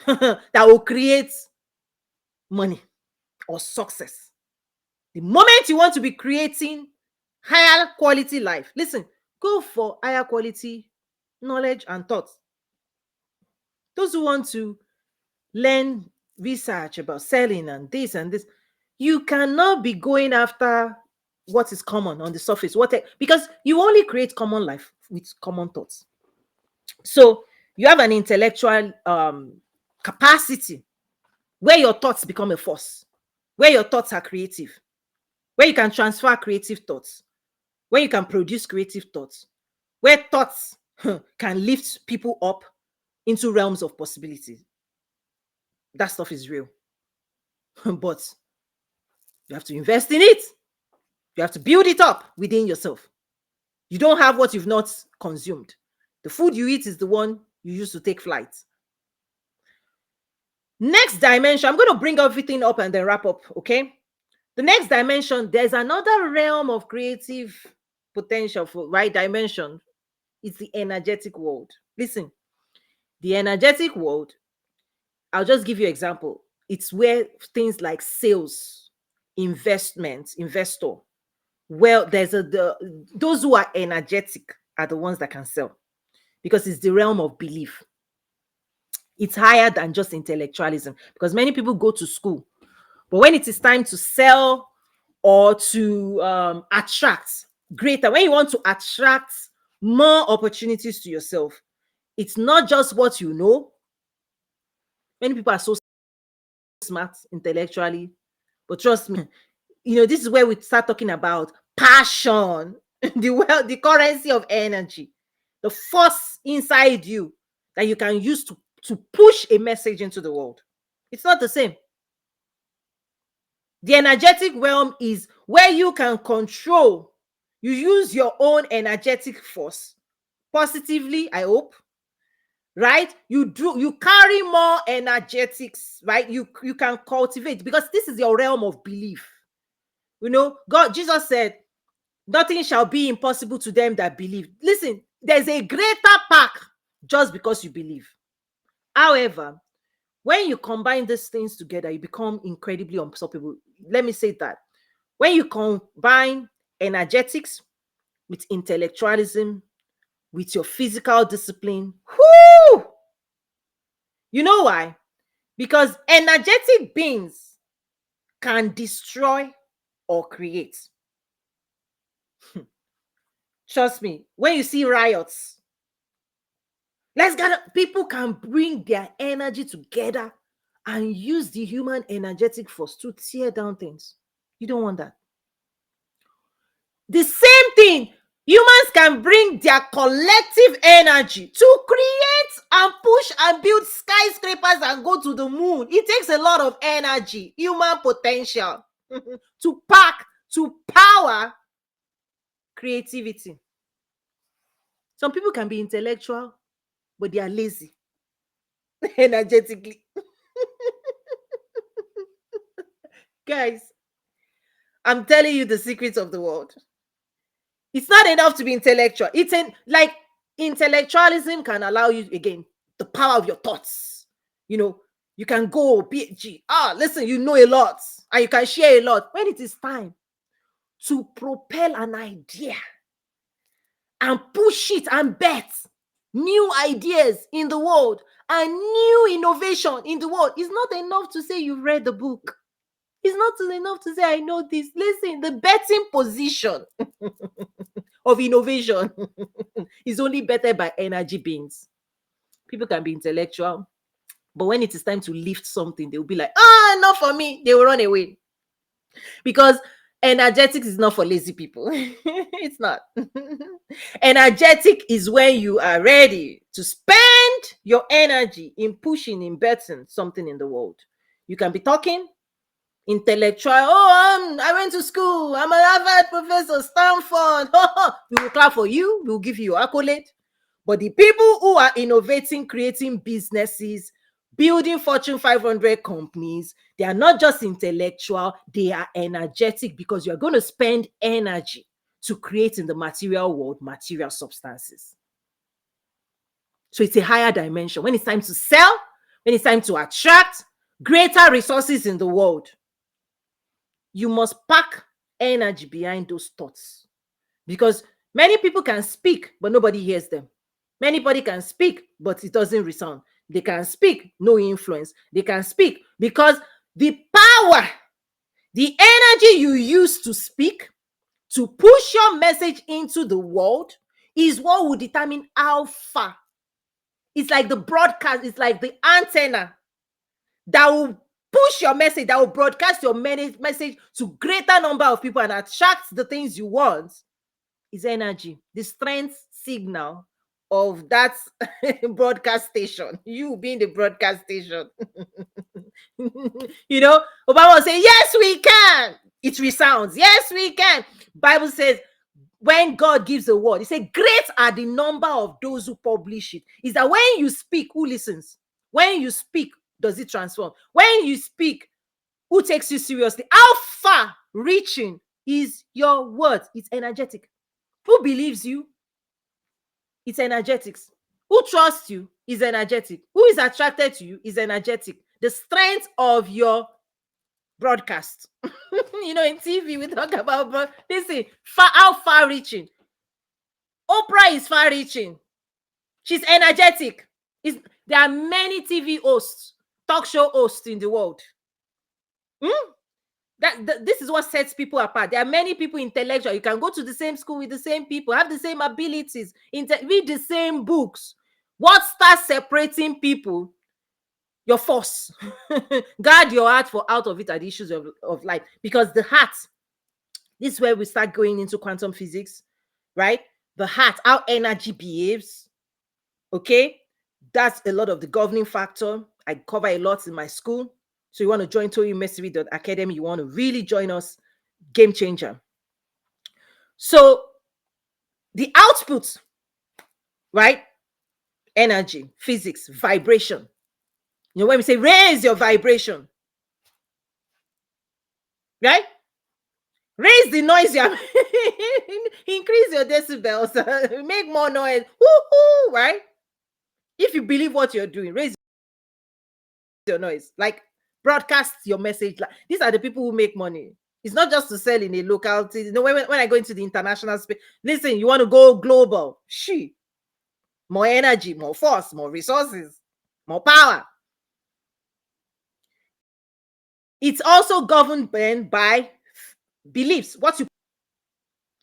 that will create money or success. The moment you want to be creating higher quality life, listen, go for higher quality knowledge and thoughts. Those who want to learn research about selling and this, you cannot be going after what is common on the surface, because you only create common life with common thoughts. So you have an intellectual capacity where your thoughts become a force, where your thoughts are creative, where you can transfer creative thoughts, where you can produce creative thoughts, where thoughts can lift people up into realms of possibility. That stuff is real. But you have to invest in it. You have to build it up within yourself. You don't have what you've not consumed. The food you eat is the one you use to take flight. Next dimension, I'm going to bring everything up and then wrap up, okay? The next dimension, there's another realm of creative potential for right dimension. It's the energetic world. Listen, the energetic world, I'll just give you an example. It's where things like sales, investment, investor, well, those who are energetic are the ones that can sell because it's the realm of belief. It's higher than just intellectualism because many people go to school, but when it is time to sell or to attract greater, when you want to attract more opportunities to yourself, it's not just what you know. Many people are so smart intellectually, but trust me, this is where we start talking about passion, the currency of energy, the force inside you that you can use to push a message into the world. It's not the same. The energetic realm is where you can control, you use your own energetic force positively, I hope, right? You carry more energetics, right? You can cultivate because this is your realm of belief. Jesus said, nothing shall be impossible to them that believe. Listen, there's a greater pack just because you believe. However, when you combine these things together, you become incredibly unstoppable. Let me say that. When you combine energetics with intellectualism, with your physical discipline, whoo! You know why? Because energetic beings can destroy or create. Trust me, when you see riots, Let's gather. People can bring their energy together and use the human energetic force to tear down things. You don't want that. The same thing, humans can bring their collective energy to create and push and build skyscrapers and go to the moon. It takes a lot of energy, human potential, to pack, to power creativity. Some people can be intellectual, but they are lazy energetically. Guys, I'm telling you the secrets of the world. It's not enough to be intellectual. It's like intellectualism can allow you, again, the power of your thoughts. You know, you can go PhD. Listen, you know a lot and you can share a lot. When it is time to propel an idea and push it and bet new ideas in the world and new innovation in the world, it's not enough to say you read the book. It's not enough to say I know this. Listen, the betting position of innovation is only bettered by energy beings. People can be intellectual, but when it is time to lift something, they'll be like, not for me. They will run away. Because energetics is not for lazy people. It's not. Energetic is when you are ready to spend your energy in pushing, in betting something in the world. You can be talking intellectual. I went to school. I'm a Harvard professor, Stanford. We will clap for you. We will give you accolade. But the people who are innovating, creating businesses, building Fortune 500 companies, they are not just intellectual, they are energetic, because you are going to spend energy to create in the material world material substances. So it's a higher dimension. When it's time to sell, when it's time to attract greater resources in the world, you must pack energy behind those thoughts. Because many people can speak, but nobody hears them. Anybody can speak, but it doesn't resound. They can speak, no influence. They can speak because the power, the energy you use to speak, to push your message into the world, is what will determine how far. It's like the broadcast, it's like the antenna that will push your message, that will broadcast your message to greater number of people and attract the things you want. Is energy, the strength signal of that broadcast station, you being the broadcast station. Obama will say, yes, we can. It resounds. Yes, we can. Bible says, when God gives a word, he said, great are the number of those who publish it. Is that when you speak, who listens? When you speak, does it transform? When you speak, who takes you seriously? How far reaching is your words? It's energetic. Who believes you? It's energetics. Who trusts you is energetic. Who is attracted to you is energetic. The strength of your broadcast. In TV, we talk about, listen, how far reaching. Oprah is far reaching. She's energetic. There are many TV hosts, talk show hosts in the world. This is what sets people apart. There are many people intellectual. You can go to the same school with the same people, have the same abilities, read the same books. What starts separating people? Your force. Guard your heart, for out of it are the issues of life. Because the heart, this is where we start going into quantum physics, right? The heart, how energy behaves. Okay, that's a lot of the governing factor. I cover a lot in my school. So you want to join Toyin Umesiri Academy, you want to really join us, game changer. So the output, right? Energy, physics, vibration. When we say raise your vibration, right? Raise the noise, increase your decibels, make more noise, woo-hoo, right? If you believe what you're doing, raise your noise, like broadcast your message. These are the people who make money. It's not just to sell in a locality. When I go into the international space, listen, you want to go global, more energy, more force, more resources, more power. It's also governed by beliefs.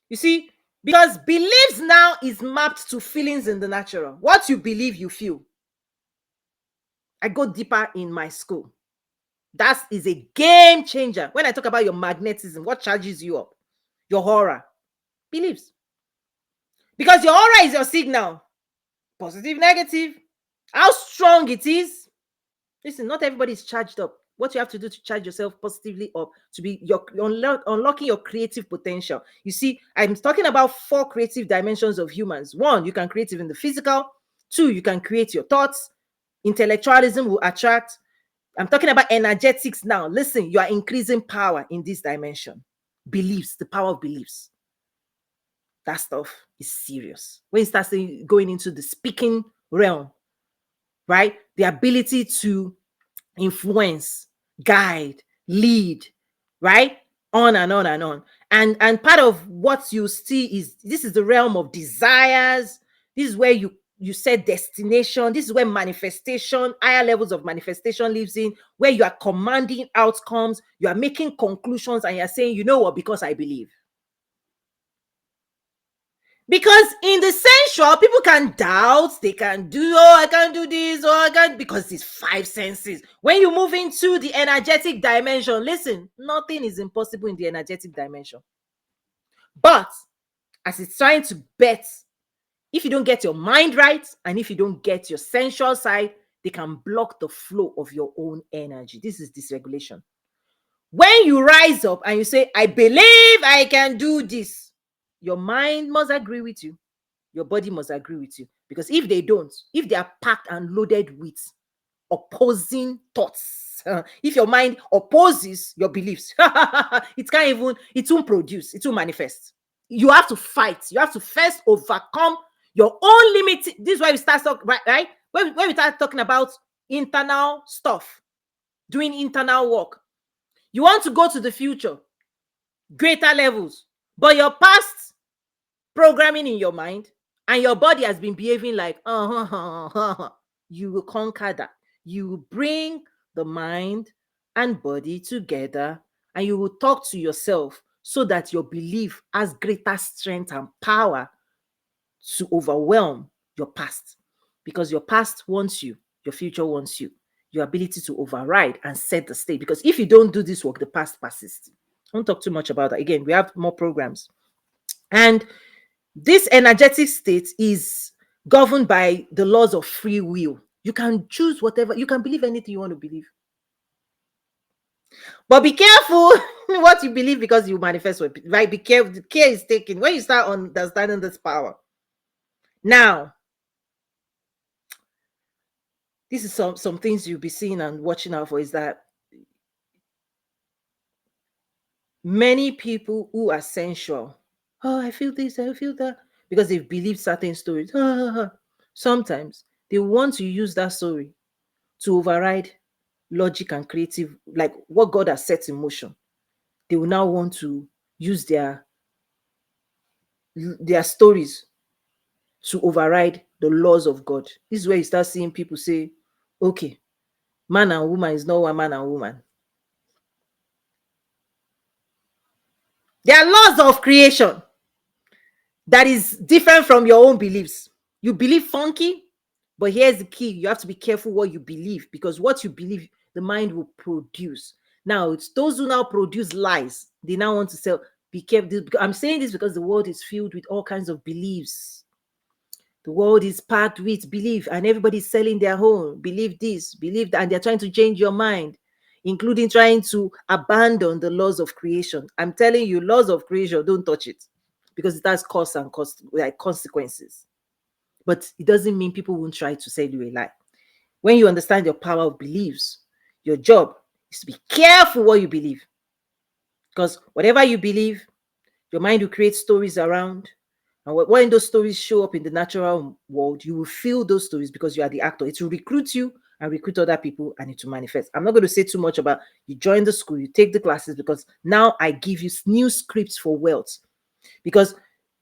You see, Because beliefs now is mapped to feelings in the natural. What you believe, you feel. I go deeper in my school. That is a game changer. When I talk about your magnetism, what charges you up? Your aura. Beliefs. Because your aura is your signal. Positive, negative. How strong it is. Listen, not everybody is charged up. What you have to do to charge yourself positively up, to be unlocking your creative potential. You see, I'm talking about 4 creative dimensions of humans. 1, you can create in the physical. 2, you can create your thoughts. Intellectualism will attract. I'm talking about energetics now. Listen, you are increasing power in this dimension. Beliefs, the power of beliefs. That stuff is serious. When you start going into the speaking realm, right? The ability to influence, guide, lead, right? On and on and on. And part of what you see is this is the realm of desires. This is where you set destination. This is where manifestation, higher levels of manifestation lives in, where you are commanding outcomes, you are making conclusions, and you're saying, you know what, because I believe. Because in the sensual, people can doubt, they can do, oh, I can't do this, or I can't, because it's 5 senses. When you move into the energetic dimension, listen, nothing is impossible in the energetic dimension. But as it's trying to bet, if you don't get your mind right, and if you don't get your sensual side, they can block the flow of your own energy. This is dysregulation. When you rise up and you say, I believe I can do this, your mind must agree with you. Your body must agree with you. Because if they don't, if they are packed and loaded with opposing thoughts, if your mind opposes your beliefs, it won't produce, it won't manifest. You have to fight. You have to first overcome your own limit. This is why we start talking, right? When we start talking about internal stuff, doing internal work. You want to go to the future, greater levels, but your past programming in your mind and your body has been behaving like, you will conquer that. You will bring the mind and body together and you will talk to yourself so that your belief has greater strength and power to overwhelm your past. Because your past wants you, your future wants you. Your ability to override and set the state. Because if you don't do this work, the past persists. I won't talk too much about that. Again, we have more programs. And this energetic state is governed by the laws of free will. You can choose whatever, you can believe anything you want to believe. But be careful what you believe because you manifest with, right? Be careful. The care is taken when you start understanding this power. Now, this is some things you'll be seeing and watching out for is that many people who are sensual, oh, I feel this, I feel that, because they've believed certain stories. Sometimes they want to use that story to override logic and creative, like what God has set in motion. They will now want to use their stories to override the laws of God. This is where you start seeing people say, okay, man and woman is not one man and woman. There are laws of creation that is different from your own beliefs. You believe funky, but here's the key. You have to be careful what you believe, because what you believe, the mind will produce. Now, it's those who now produce lies. They now want to sell. Be careful. I'm saying this because the world is filled with all kinds of beliefs. The world is packed with belief, and everybody's selling their own. Believe this, believe that, and they're trying to change your mind, including trying to abandon the laws of creation. I'm telling you, laws of creation, don't touch it, because it has cause and like consequences. But it doesn't mean people won't try to sell you a lie. When you understand your power of beliefs, your job is to be careful what you believe. Because whatever you believe, your mind will create stories around. And when those stories show up in the natural world, you will feel those stories because you are the actor. It will recruit you and recruit other people, and it will manifest. I'm not going to say too much about you join the school, you take the classes, because now I give you new scripts for wealth. Because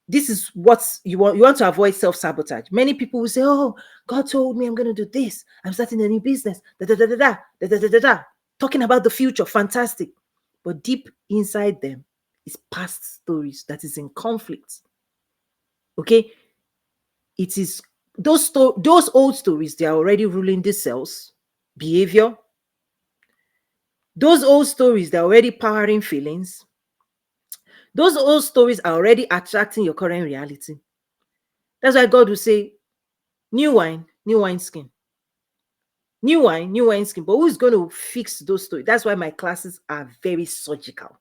this is what you want. You want to avoid self-sabotage. Many people will say, oh, God told me I'm going to do this. I'm starting a new business. Talking about the future. Fantastic. But deep inside them is past stories that is in conflict Okay, it is those old stories, they are already ruling the cells behavior. Those old stories, they're already powering feelings. Those old stories are already attracting your current reality. That's why God will say, new wine skin. New wine skin. But who's going to fix those stories? That's why my classes are very surgical.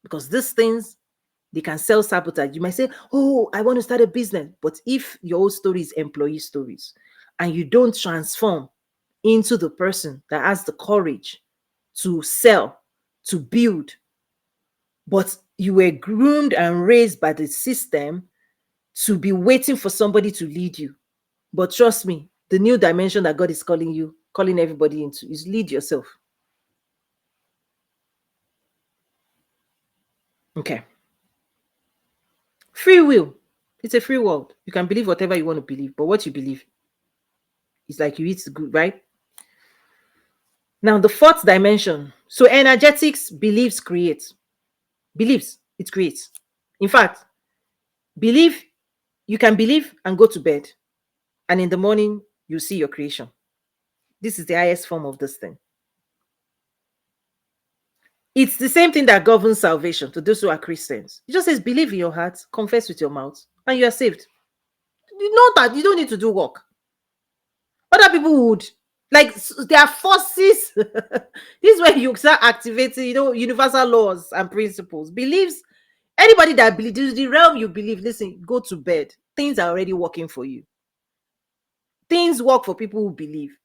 Because these things, they can self-sabotage. You might say, oh, I want to start a business. But if your old story is employee stories and you don't transform into the person that has the courage to sell, to build, but you were groomed and raised by the system to be waiting for somebody to lead you. But trust me, the new dimension that God is calling you, calling everybody into, is lead yourself. Okay. Free will. It's a free world. You can believe whatever you want to believe, but what you believe is like you eat good, right? Now, the fourth dimension. So, energetics, beliefs create. Beliefs, it creates. In fact, believe, you can believe and go to bed, and in the morning, you see your creation. This is the highest form of this thing. It's the same thing that governs salvation to those who are Christians. It just says, believe in your heart, confess with your mouth, and you are saved. You know that you don't need to do work. Other people would. Like, there are forces. This is where you start activating, universal laws and principles. Beliefs, anybody that believes, the realm you believe, listen, go to bed. Things are already working for you. Things work for people who believe.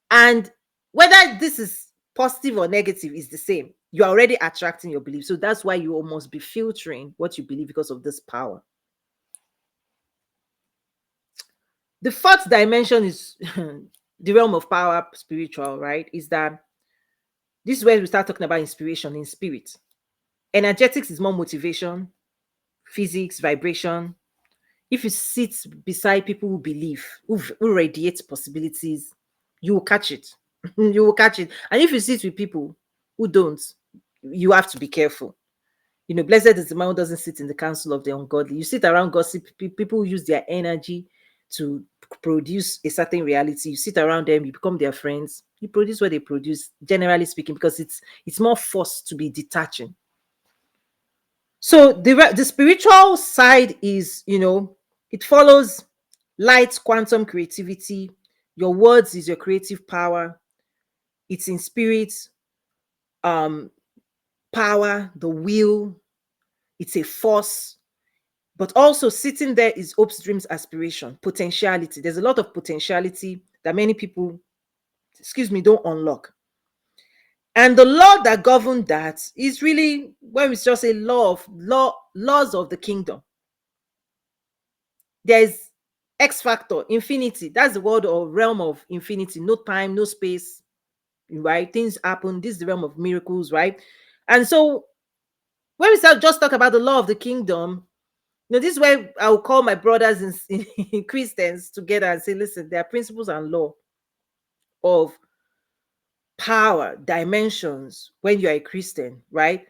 And whether this is positive or negative is the same. You're already attracting your belief. So that's why you almost be filtering what you believe because of this power. The fourth dimension is the realm of power, spiritual, right? Is that this is where we start talking about inspiration in spirit. Energetics is more motivation, physics, vibration. If you sit beside people who believe, who radiate possibilities, you will catch it. You will catch it. And if you sit with people who don't, you have to be careful. Blessed is the man who doesn't sit in the council of the ungodly. You sit around gossip, people who use their energy to produce a certain reality. You sit around them, you become their friends. You produce what they produce, generally speaking, because it's more forced to be detaching. So the spiritual side is, it follows light, quantum creativity. Your words is your creative power. It's in spirit, um, power, the will. It's a force. But also sitting there is hopes, dreams, aspiration, potentiality. There's a lot of potentiality that many people, don't unlock. And the law that govern that is really, when we just say laws of the kingdom. There is X factor, infinity. That's the world or realm of infinity. No time, no space, right? Things happen. This is the realm of miracles, right? And so when we start just talk about the law of the kingdom, this is where I will call my brothers in Christians together and say, listen, there are principles and law of power, dimensions when you are a Christian, right?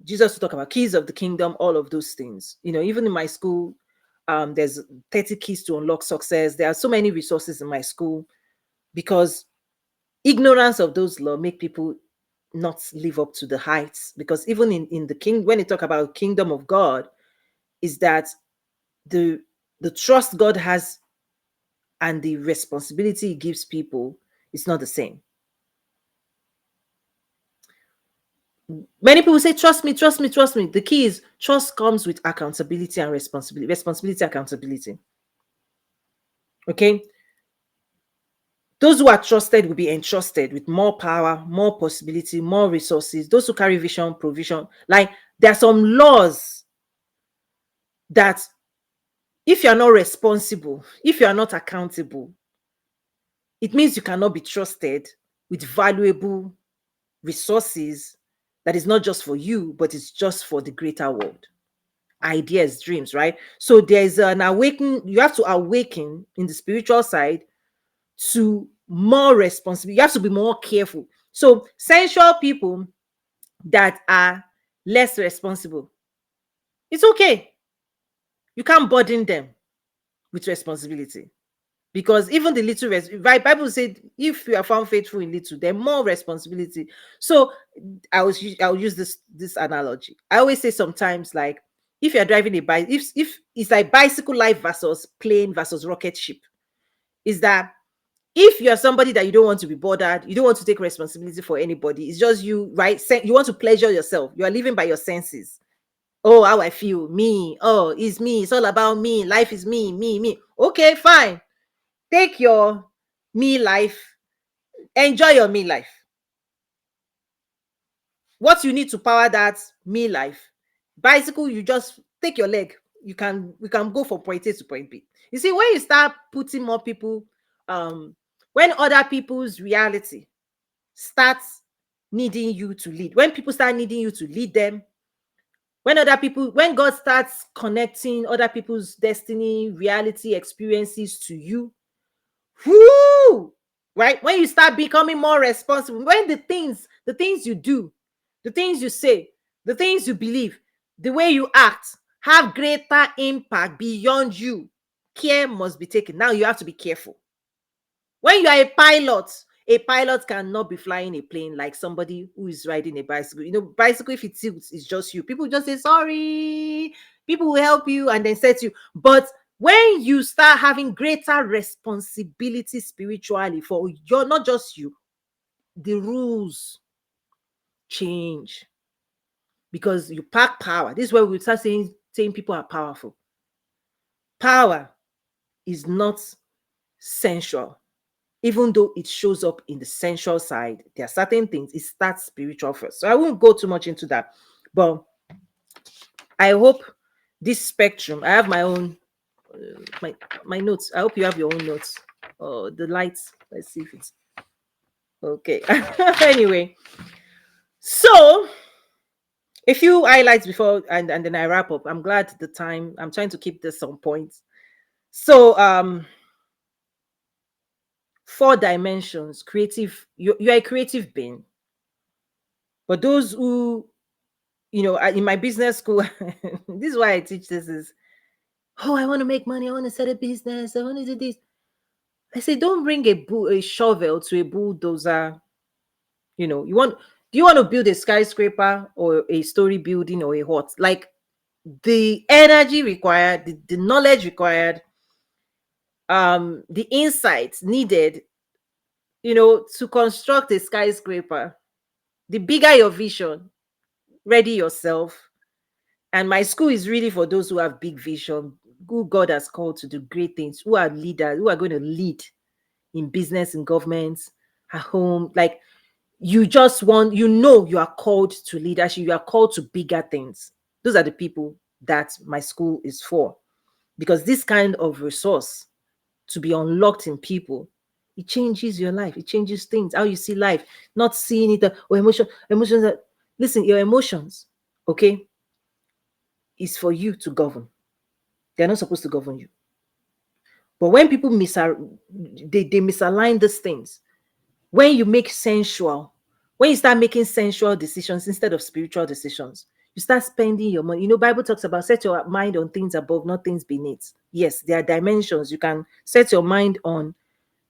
Jesus will talk about keys of the kingdom, all of those things. Even in my school, there's 30 keys to unlock success. There are so many resources in my school because ignorance of those laws make people not live up to the heights. Because even in the king, when you talk about kingdom of God, is that the trust God has and the responsibility he gives people is not the same. Many people say, trust me, trust me, trust me. The key is trust comes with accountability and responsibility. Responsibility, accountability. Okay. Those who are trusted will be entrusted with more power, more possibility, more resources. Those who carry vision, provision. Like, there are some laws that if you are not responsible, if you are not accountable, it means you cannot be trusted with valuable resources that is not just for you, but it's just for the greater world. Ideas, dreams, right? So there's an awakening. You have to awaken in the spiritual side to more responsibility. You have to be more careful. So sensual people that are less responsible, it's okay. You can't burden them with responsibility. Because even the little right, Bible said, if you are found faithful in little, then more responsibility. So I'll use this analogy. I always say sometimes, like, if you're driving a bike, if it's like bicycle life versus plane versus rocket ship, is that if you're somebody that you don't want to be bothered, you don't want to take responsibility for anybody, it's just you, right? You want to pleasure yourself, you are living by your senses. Oh, how I feel, me, oh, it's me, it's all about me, life is me, me. Okay, fine. Take your me life, enjoy your me life. What you need to power that me life? Bicycle, you just take your leg. We can go from point A to point B. You see, when you start putting more people, when other people's reality starts needing you to lead, when people start needing you to lead them, when God starts connecting other people's destiny, reality, experiences to you, whoo, right? When you start becoming more responsible, when the things you do, the things you say, the things you believe, the way you act have greater impact beyond you, care must be taken. Now you have to be careful. When you are a pilot cannot be flying a plane like somebody who is riding a bicycle. You know, bicycle, if it tilts, it's just you. People just say sorry. People will help you and then set you. But when you start having greater responsibility spiritually for your, not just you, the rules change because you pack power. This is where we start saying people are powerful. Power is not sensual. Even though it shows up in the sensual side, there are certain things, it starts spiritual first. So I won't go too much into that. But I hope this spectrum, I have my own, my notes. I hope you have your own notes. Oh, the lights. Let's see if it's okay. Anyway, so a few highlights before and then I wrap up. I'm glad the time, I'm trying to keep this on point. So 4 dimensions, creative, you're a creative being. But those who, in my business school, this is why I teach this is, oh, I want to make money, I want to set a business, I want to do this. I say, don't bring a shovel to a bulldozer. Do you want to build a skyscraper or a story building or a hut? Like, the energy required, the knowledge required, the insights needed, to construct a skyscraper. The bigger your vision, ready yourself. And my school is really for those who have big vision, who God has called to do great things, who are leaders, who are going to lead in business, in government, at home. Like, you just want, you are called to leadership, you are called to bigger things. Those are the people that my school is for. Because this kind of resource to be unlocked in people, it changes your life, it changes things, how you see life, not seeing it, or emotions. Listen, your emotions, okay, is for you to govern. They're not supposed to govern you. But when people they misalign these things, when you make sensual, when you start making sensual decisions instead of spiritual decisions, you start spending your money. Bible talks about set your mind on things above, not things beneath. Yes, there are dimensions. You can set your mind on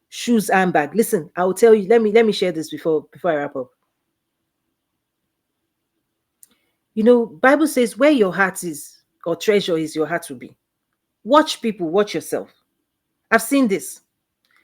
shoes, handbag. Listen, I will tell you. Let me share this before I wrap up. Bible says where your heart is or treasure is, your heart will be. Watch people, watch yourself. I've seen this.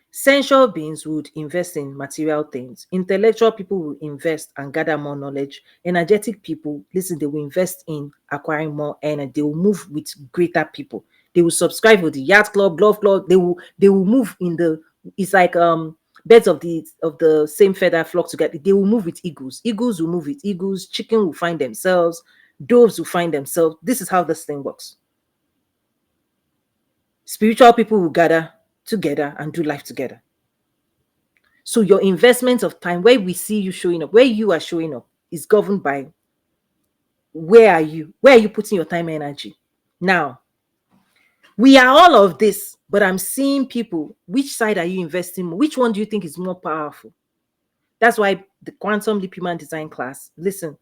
Sensual beings would invest in material things. Intellectual people will invest and gather more knowledge. Energetic people, listen, they will invest in acquiring more energy. They will move with greater people. They will subscribe with the yacht club, glove club. They will move in the, it's like birds of the same feather flock together. They will move with eagles. Eagles will move with eagles. Chicken will find themselves. Doves will find themselves. This is how this thing works. Spiritual people will gather together and do life together. So your investment of time, where we see you showing up, where you are showing up, is governed by where are you? Where are you putting your time and energy? Now, we are all of this, but I'm seeing people. Which side are you investing more? Which one do you think is more powerful? That's why the Quantum Leap Human Design class, listen,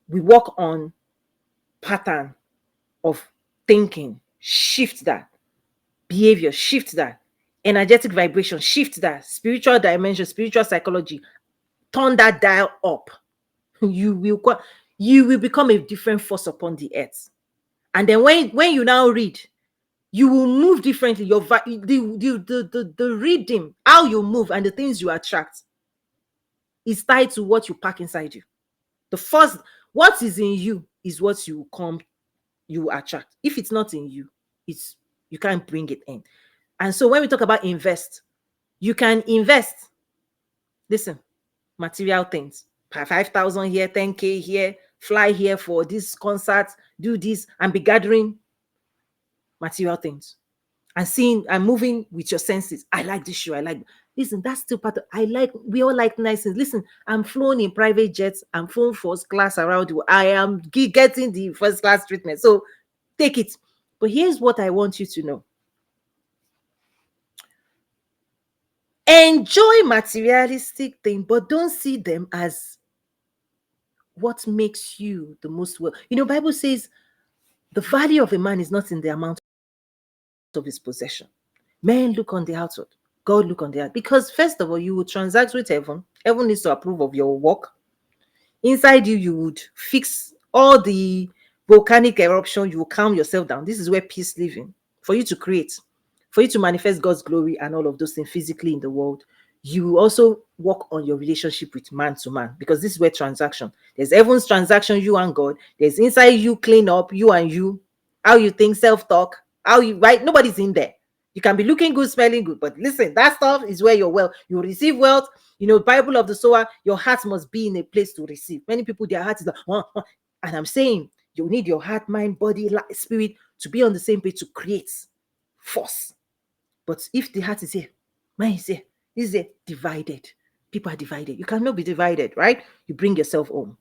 we work on pattern of thinking. shift that. Behavior, shift that. Energetic vibration, shift that. Spiritual dimension, spiritual psychology, turn that dial up. You will you will become a different force upon the earth. And then when you now read, you will move differently. The reading, how you move, and the things you attract is tied to what you pack inside you. The first, what is in you is what you attract. If it's not in you, it's you can't bring it in. And so when we talk about invest, you can invest. Listen, material things. 5,000 here, 10K here, fly here for this concert, do this, and be gathering material things. And seeing and moving with your senses. I like this shoe. I like. Listen, that's still part of. I like. We all like nice things. Listen, I'm flown in private jets. I'm flown first class around the world. I am getting the first class treatment. So take it. But here's what I want you to know. Enjoy materialistic things, but don't see them as what makes you the most well. Bible says the value of a man is not in the amount of his possession. Men look on the outward, God look on the heart. Because first of all, you will transact with heaven. Heaven needs to approve of your work. Inside you, you would fix all the volcanic eruption. You will calm yourself down. This is where peace living. For you to create, for you to manifest God's glory and all of those things physically in the world, you also work on your relationship with man to man, because this is where transaction. There's heaven's transaction, you and God. There's inside you, clean up, you and you, how you think, self-talk, how you right. Nobody's in there. You can be looking good, smelling good, but listen, that stuff is where your wealth. You receive wealth. Bible of the sower, your heart must be in a place to receive. Many people, their heart is like, and I'm saying you need your heart, mind, body, spirit to be on the same page to create force. But if the heart is here, mind is here, is there divided. People are divided. You cannot be divided, right? You bring yourself home.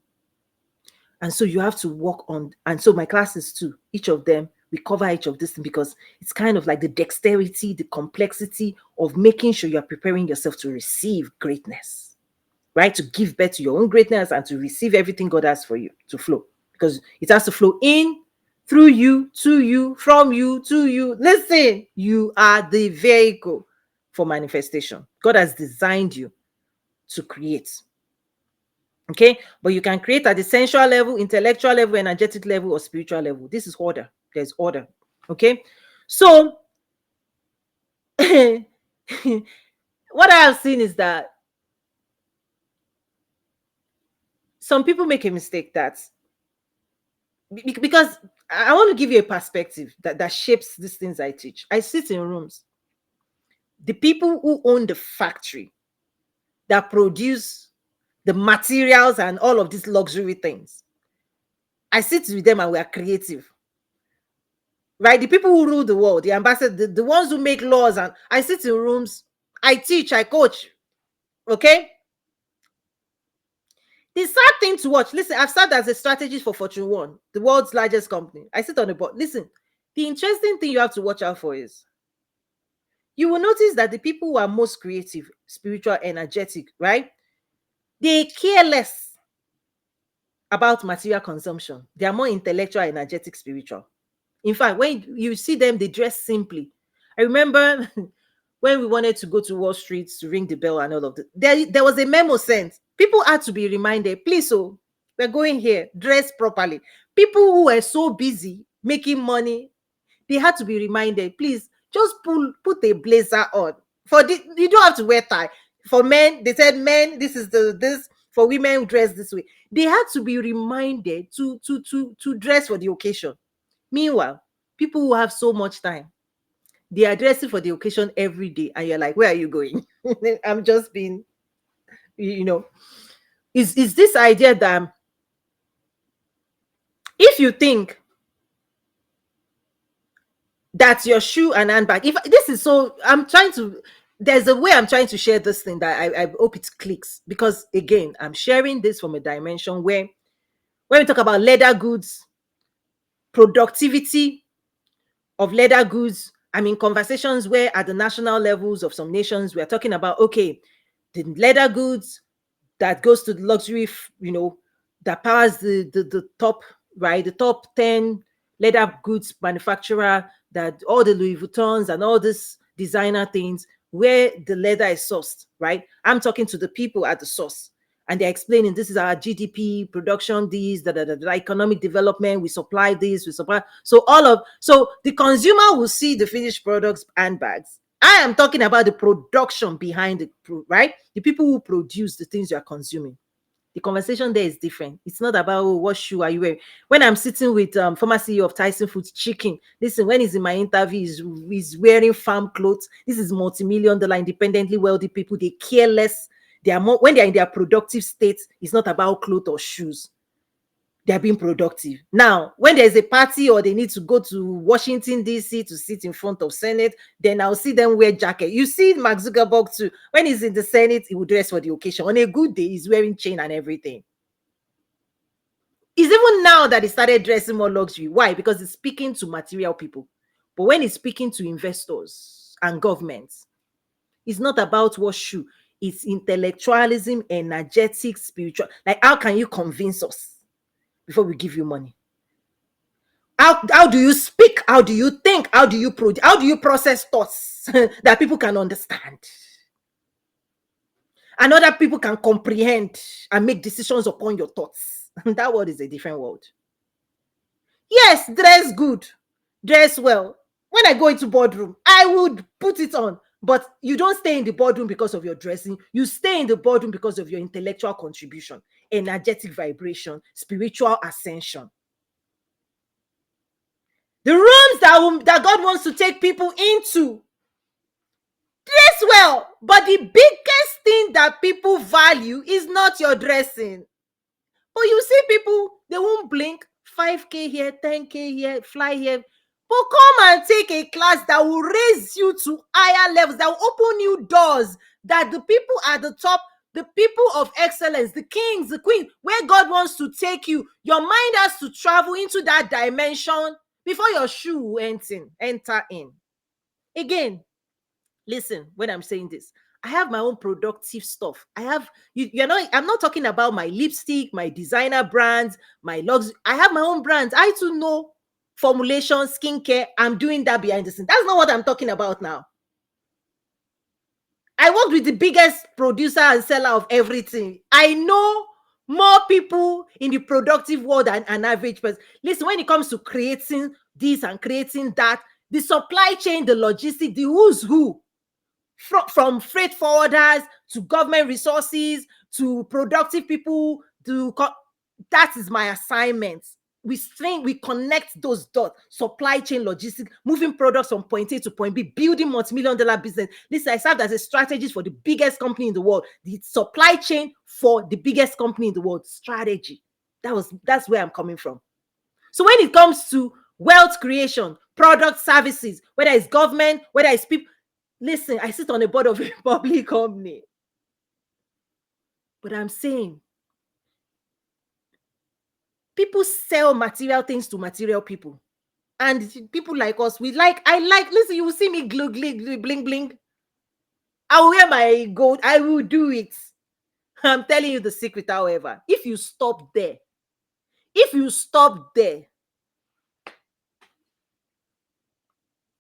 And so you have to work on, and so my classes too, each of them, we cover each of this thing, because it's kind of like the dexterity, the complexity of making sure you're preparing yourself to receive greatness, right? To give birth to your own greatness and to receive everything God has for you to flow, because it has to flow in, through you, to you, from you, to you. Listen, you are the vehicle for manifestation. God has designed you to create. Okay, but you can create at the sensual level, intellectual level, energetic level, or spiritual level. This is order. There's order. Okay, so what I have seen is that some people make a mistake that because I want to give you a perspective that shapes these things I teach. I sit in rooms. The people who own the factory that produce the materials and all of these luxury things, I sit with them and we are creative. Right? The people who rule the world, the ambassadors, the ones who make laws, and I sit in rooms, I teach, I coach. Okay? The sad thing to watch, listen, I've served as a strategist for Fortune 1, the world's largest company. I sit on the board. Listen, the interesting thing you have to watch out for is you will notice that the people who are most creative, spiritual, energetic, right? They care less about material consumption. They are more intellectual, energetic, spiritual. In fact, when you see them, they dress simply. I remember when we wanted to go to Wall Street to ring the bell and all of that, there was a memo sent. People had to be reminded, please, we're going here, dress properly. People who were so busy making money, they had to be reminded, please, just put a blazer on. You don't have to wear tie. For men, they said, men, this is this. For women, dress this way. They had to be reminded to dress for the occasion. Meanwhile, people who have so much time, they are dressing for the occasion every day, and you're like, where are you going? I'm just being, is this idea that if you think that's your shoe and handbag, if this is so, there's a way I'm trying to share this thing that I hope it clicks, because again, I'm sharing this from a dimension where when we talk about leather goods, productivity of leather goods, I mean, conversations where at the national levels of some nations, we're talking about, okay, the leather goods that goes to the luxury, that powers the top, right? The top 10 leather goods manufacturer that all the Louis Vuittons and all these designer things, where the leather is sourced, right? I'm talking to the people at the source, and they're explaining this is our GDP production, these, the economic development, we supply this, we supply. So the consumer will see the finished products and bags. I am talking about the production behind it, right? The people who produce the things you are consuming. The conversation there is different. It's not about, oh, what shoe are you wearing. When I'm sitting with former CEO of Tyson Foods Chicken, listen, when he's in my interview, he's wearing farm clothes. This is multi-million dollar independently wealthy people. They care less. They are more, when they're in their productive state, it's not about clothes or shoes. They're being productive. Now, when there's a party or they need to go to Washington, D.C. to sit in front of Senate, then I'll see them wear jacket. You see Mark Zuckerberg too. When he's in the Senate, he will dress for the occasion. On a good day, he's wearing chain and everything. It's even now that he started dressing more luxury. Why? Because he's speaking to material people. But when he's speaking to investors and governments, it's not about what shoe. It's intellectualism, energetic, spiritual. Like, how can you convince us before we give you money? How do you speak? How do you think? How do you produce? How do you process thoughts that people can understand? And other people can comprehend and make decisions upon your thoughts. That world is a different world. Yes, dress good, dress well. When I go into boardroom, I would put it on. But you don't stay in the boardroom because of your dressing. You stay in the boardroom because of your intellectual contribution, energetic vibration, spiritual ascension. The rooms that God wants to take people into, dress well. But the biggest thing that people value is not your dressing. But you see people, they won't blink. 5K here, 10K here, fly here. But come and take a class that will raise you to higher levels, that will open new doors, that the people at the top, the people of excellence, the kings, the queens, where God wants to take you, your mind has to travel into that dimension before your shoe will enter in. Again, listen, when I'm saying this, I have my own productive stuff. I have, I'm not talking about my lipstick, my designer brands, my luxury. I have my own brands. I too know formulation, skincare. I'm doing that behind the scenes. That's not what I'm talking about now. I worked with the biggest producer and seller of everything. I know more people in the productive world than an average person. Listen, when it comes to creating this and creating that, the supply chain, the logistics, the who's who, from freight forwarders to government resources to productive people, that is my assignment. We connect those dots, supply chain, logistics, moving products from point A to point B, building multi-million dollar business. Listen, I served as a strategist for the biggest company in the world, the supply chain for the biggest company in the world. Strategy. That's where I'm coming from. So when it comes to wealth creation, product, services, whether it's government, whether it's people, listen, I sit on the board of a public company. But I'm saying, people sell material things to material people. And people like us, listen, you will see me bling, bling. I will wear my gold. I will do it. I'm telling you the secret, however. If you stop there,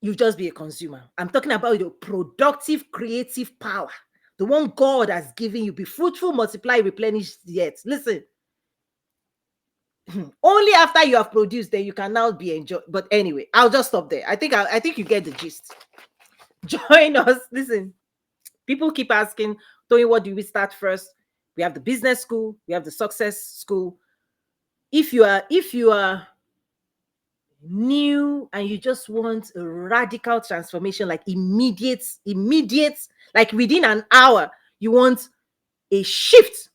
you just be a consumer. I'm talking about your productive, creative power. The one God has given you. Be fruitful, multiply, replenish the earth. Listen. Only after you have produced, then you can now be enjoyed. But anyway, I'll just stop there. I think you get the gist. Join us. Listen, people keep asking, Toyin, what do we start first? We have the business school, we have the success school. If you are new and you just want a radical transformation, like immediate, like within an hour, you want a shift.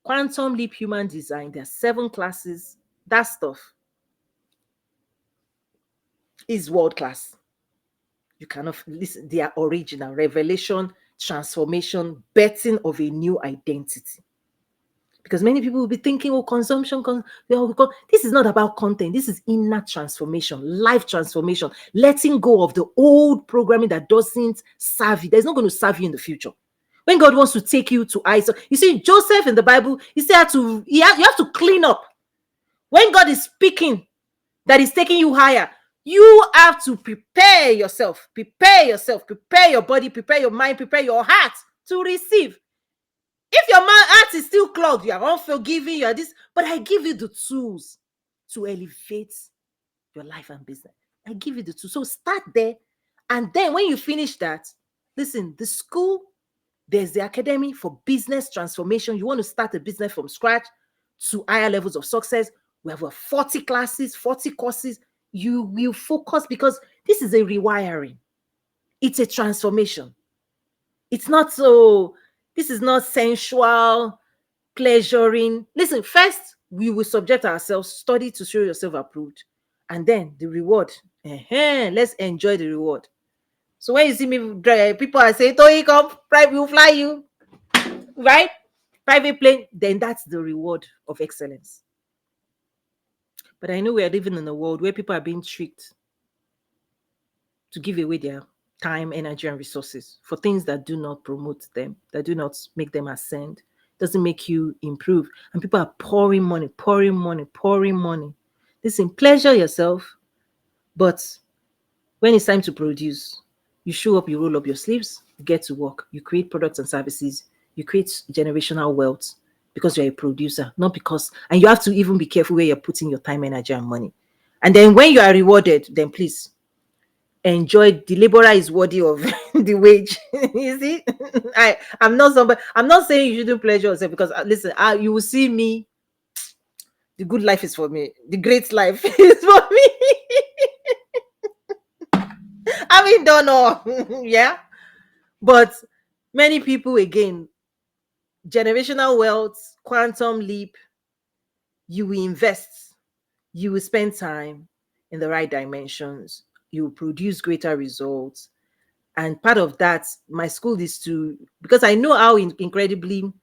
Quantum Leap Human Design, there are 7 classes. That stuff is world class. You cannot listen, they are original. Revelation, transformation, birthing of a new identity. Because many people will be thinking, oh, consumption, this is not about content. This is inner transformation, life transformation, letting go of the old programming that doesn't serve you. That's not going to serve you in the future. When God wants to take you to ISO, you see, Joseph in the Bible, you have to clean up. When God is speaking, that is taking you higher, You have to prepare yourself, prepare your body, prepare your mind, prepare your heart to receive. If your heart is still clogged, you are unforgiving, you are this, but I give you the tools to elevate your life and business. I give you the tools. So start there. And then when you finish that, listen, the school, there's the academy for business transformation. You want to start a business from scratch to higher levels of success. We have 40 classes, 40 courses. You will focus because this is a rewiring. It's a transformation. It's not so, this is not sensual, pleasuring. Listen, first, we will subject ourselves, study to show yourself approved. And then the reward. Let's enjoy the reward. So when you see me, people are saying, Toyin, come, private will fly you, right? Private plane, then that's the reward of excellence. But I know we are living in a world where people are being tricked to give away their time, energy, and resources for things that do not promote them, that do not make them ascend, doesn't make you improve. And people are pouring money, pouring money, pouring money. Listen, pleasure yourself, but when it's time to produce, you show up, you roll up your sleeves, you get to work, you create products and services, you create generational wealth because you're a producer, not because, and you have to even be careful where you're putting your time, energy, and money. And then when you are rewarded, then please enjoy. The laborer is worthy of the wage. You see, I'm not somebody, I'm not saying you shouldn't pleasure yourself because listen, you will see me. The good life is for me. The great life is for me. I mean, don't know. Yeah. But many people, again, generational wealth, quantum leap, you will invest, you will spend time in the right dimensions, you will produce greater results. And part of that, my school is to, because I know how incredibly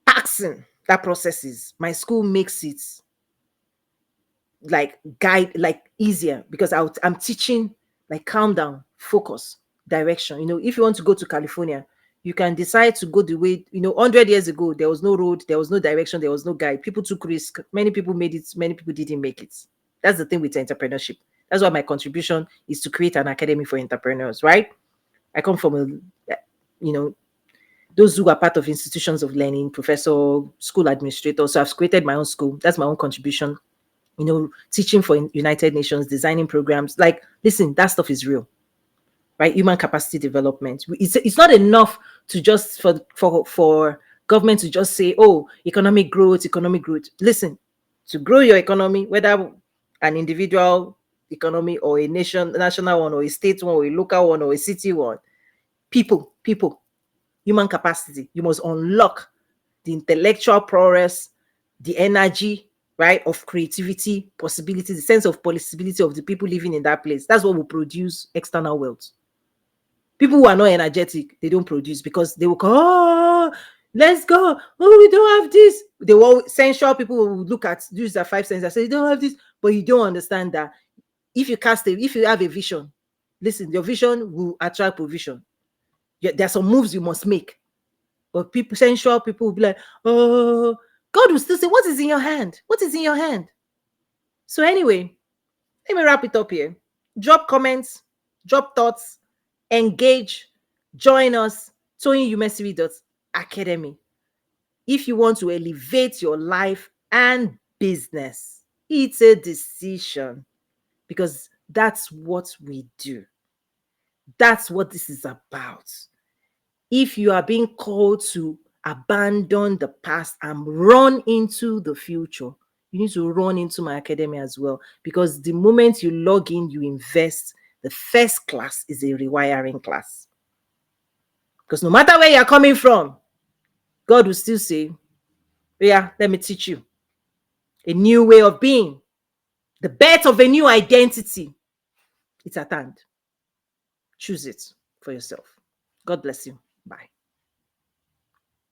taxing that process is, my school makes it like guide, like easier because I'm teaching like calm down, focus, direction. If you want to go to California, you can decide to go the way, 100 years ago, there was no road, there was no direction, there was no guide. People took risk. Many people made it, many people didn't make it. That's the thing with entrepreneurship. That's why my contribution is to create an academy for entrepreneurs, right? I come from those who are part of institutions of learning, professor, school administrator. So I've created my own school. That's my own contribution. Teaching for United Nations, designing programs. Like, listen, that stuff is real, right? Human capacity development. It's not enough to just for government to just say, oh, economic growth. Listen, to grow your economy, whether an individual economy or a national one or a state one or a local one or a city one, people, human capacity. You must unlock the intellectual prowess, the energy, right, of creativity, possibility, the sense of possibility of the people living in that place. That's what will produce external wealth. People who are not energetic, they don't produce because they will go, oh, let's go. Oh, we don't have this. They will sensual people will look at use their 5 senses and say, you don't have this, but you don't understand that if you have a vision, listen, your vision will attract provision. There are some moves you must make. But people, sensual people will be like, oh, God will still say, what is in your hand? What is in your hand? So anyway, let me wrap it up here. Drop comments, drop thoughts, engage, join us, ToyinUmesiri.academy. If you want to elevate your life and business, it's a decision because that's what we do. That's what this is about. If you are being called to abandon the past and run into the future, you need to run into my academy as well. Because the moment you log in, you invest, the first class is a rewiring class. Because no matter where you're coming from, God will still say, yeah, let me teach you a new way of being, the birth of a new identity. It's at hand. Choose it for yourself. God bless you. Bye.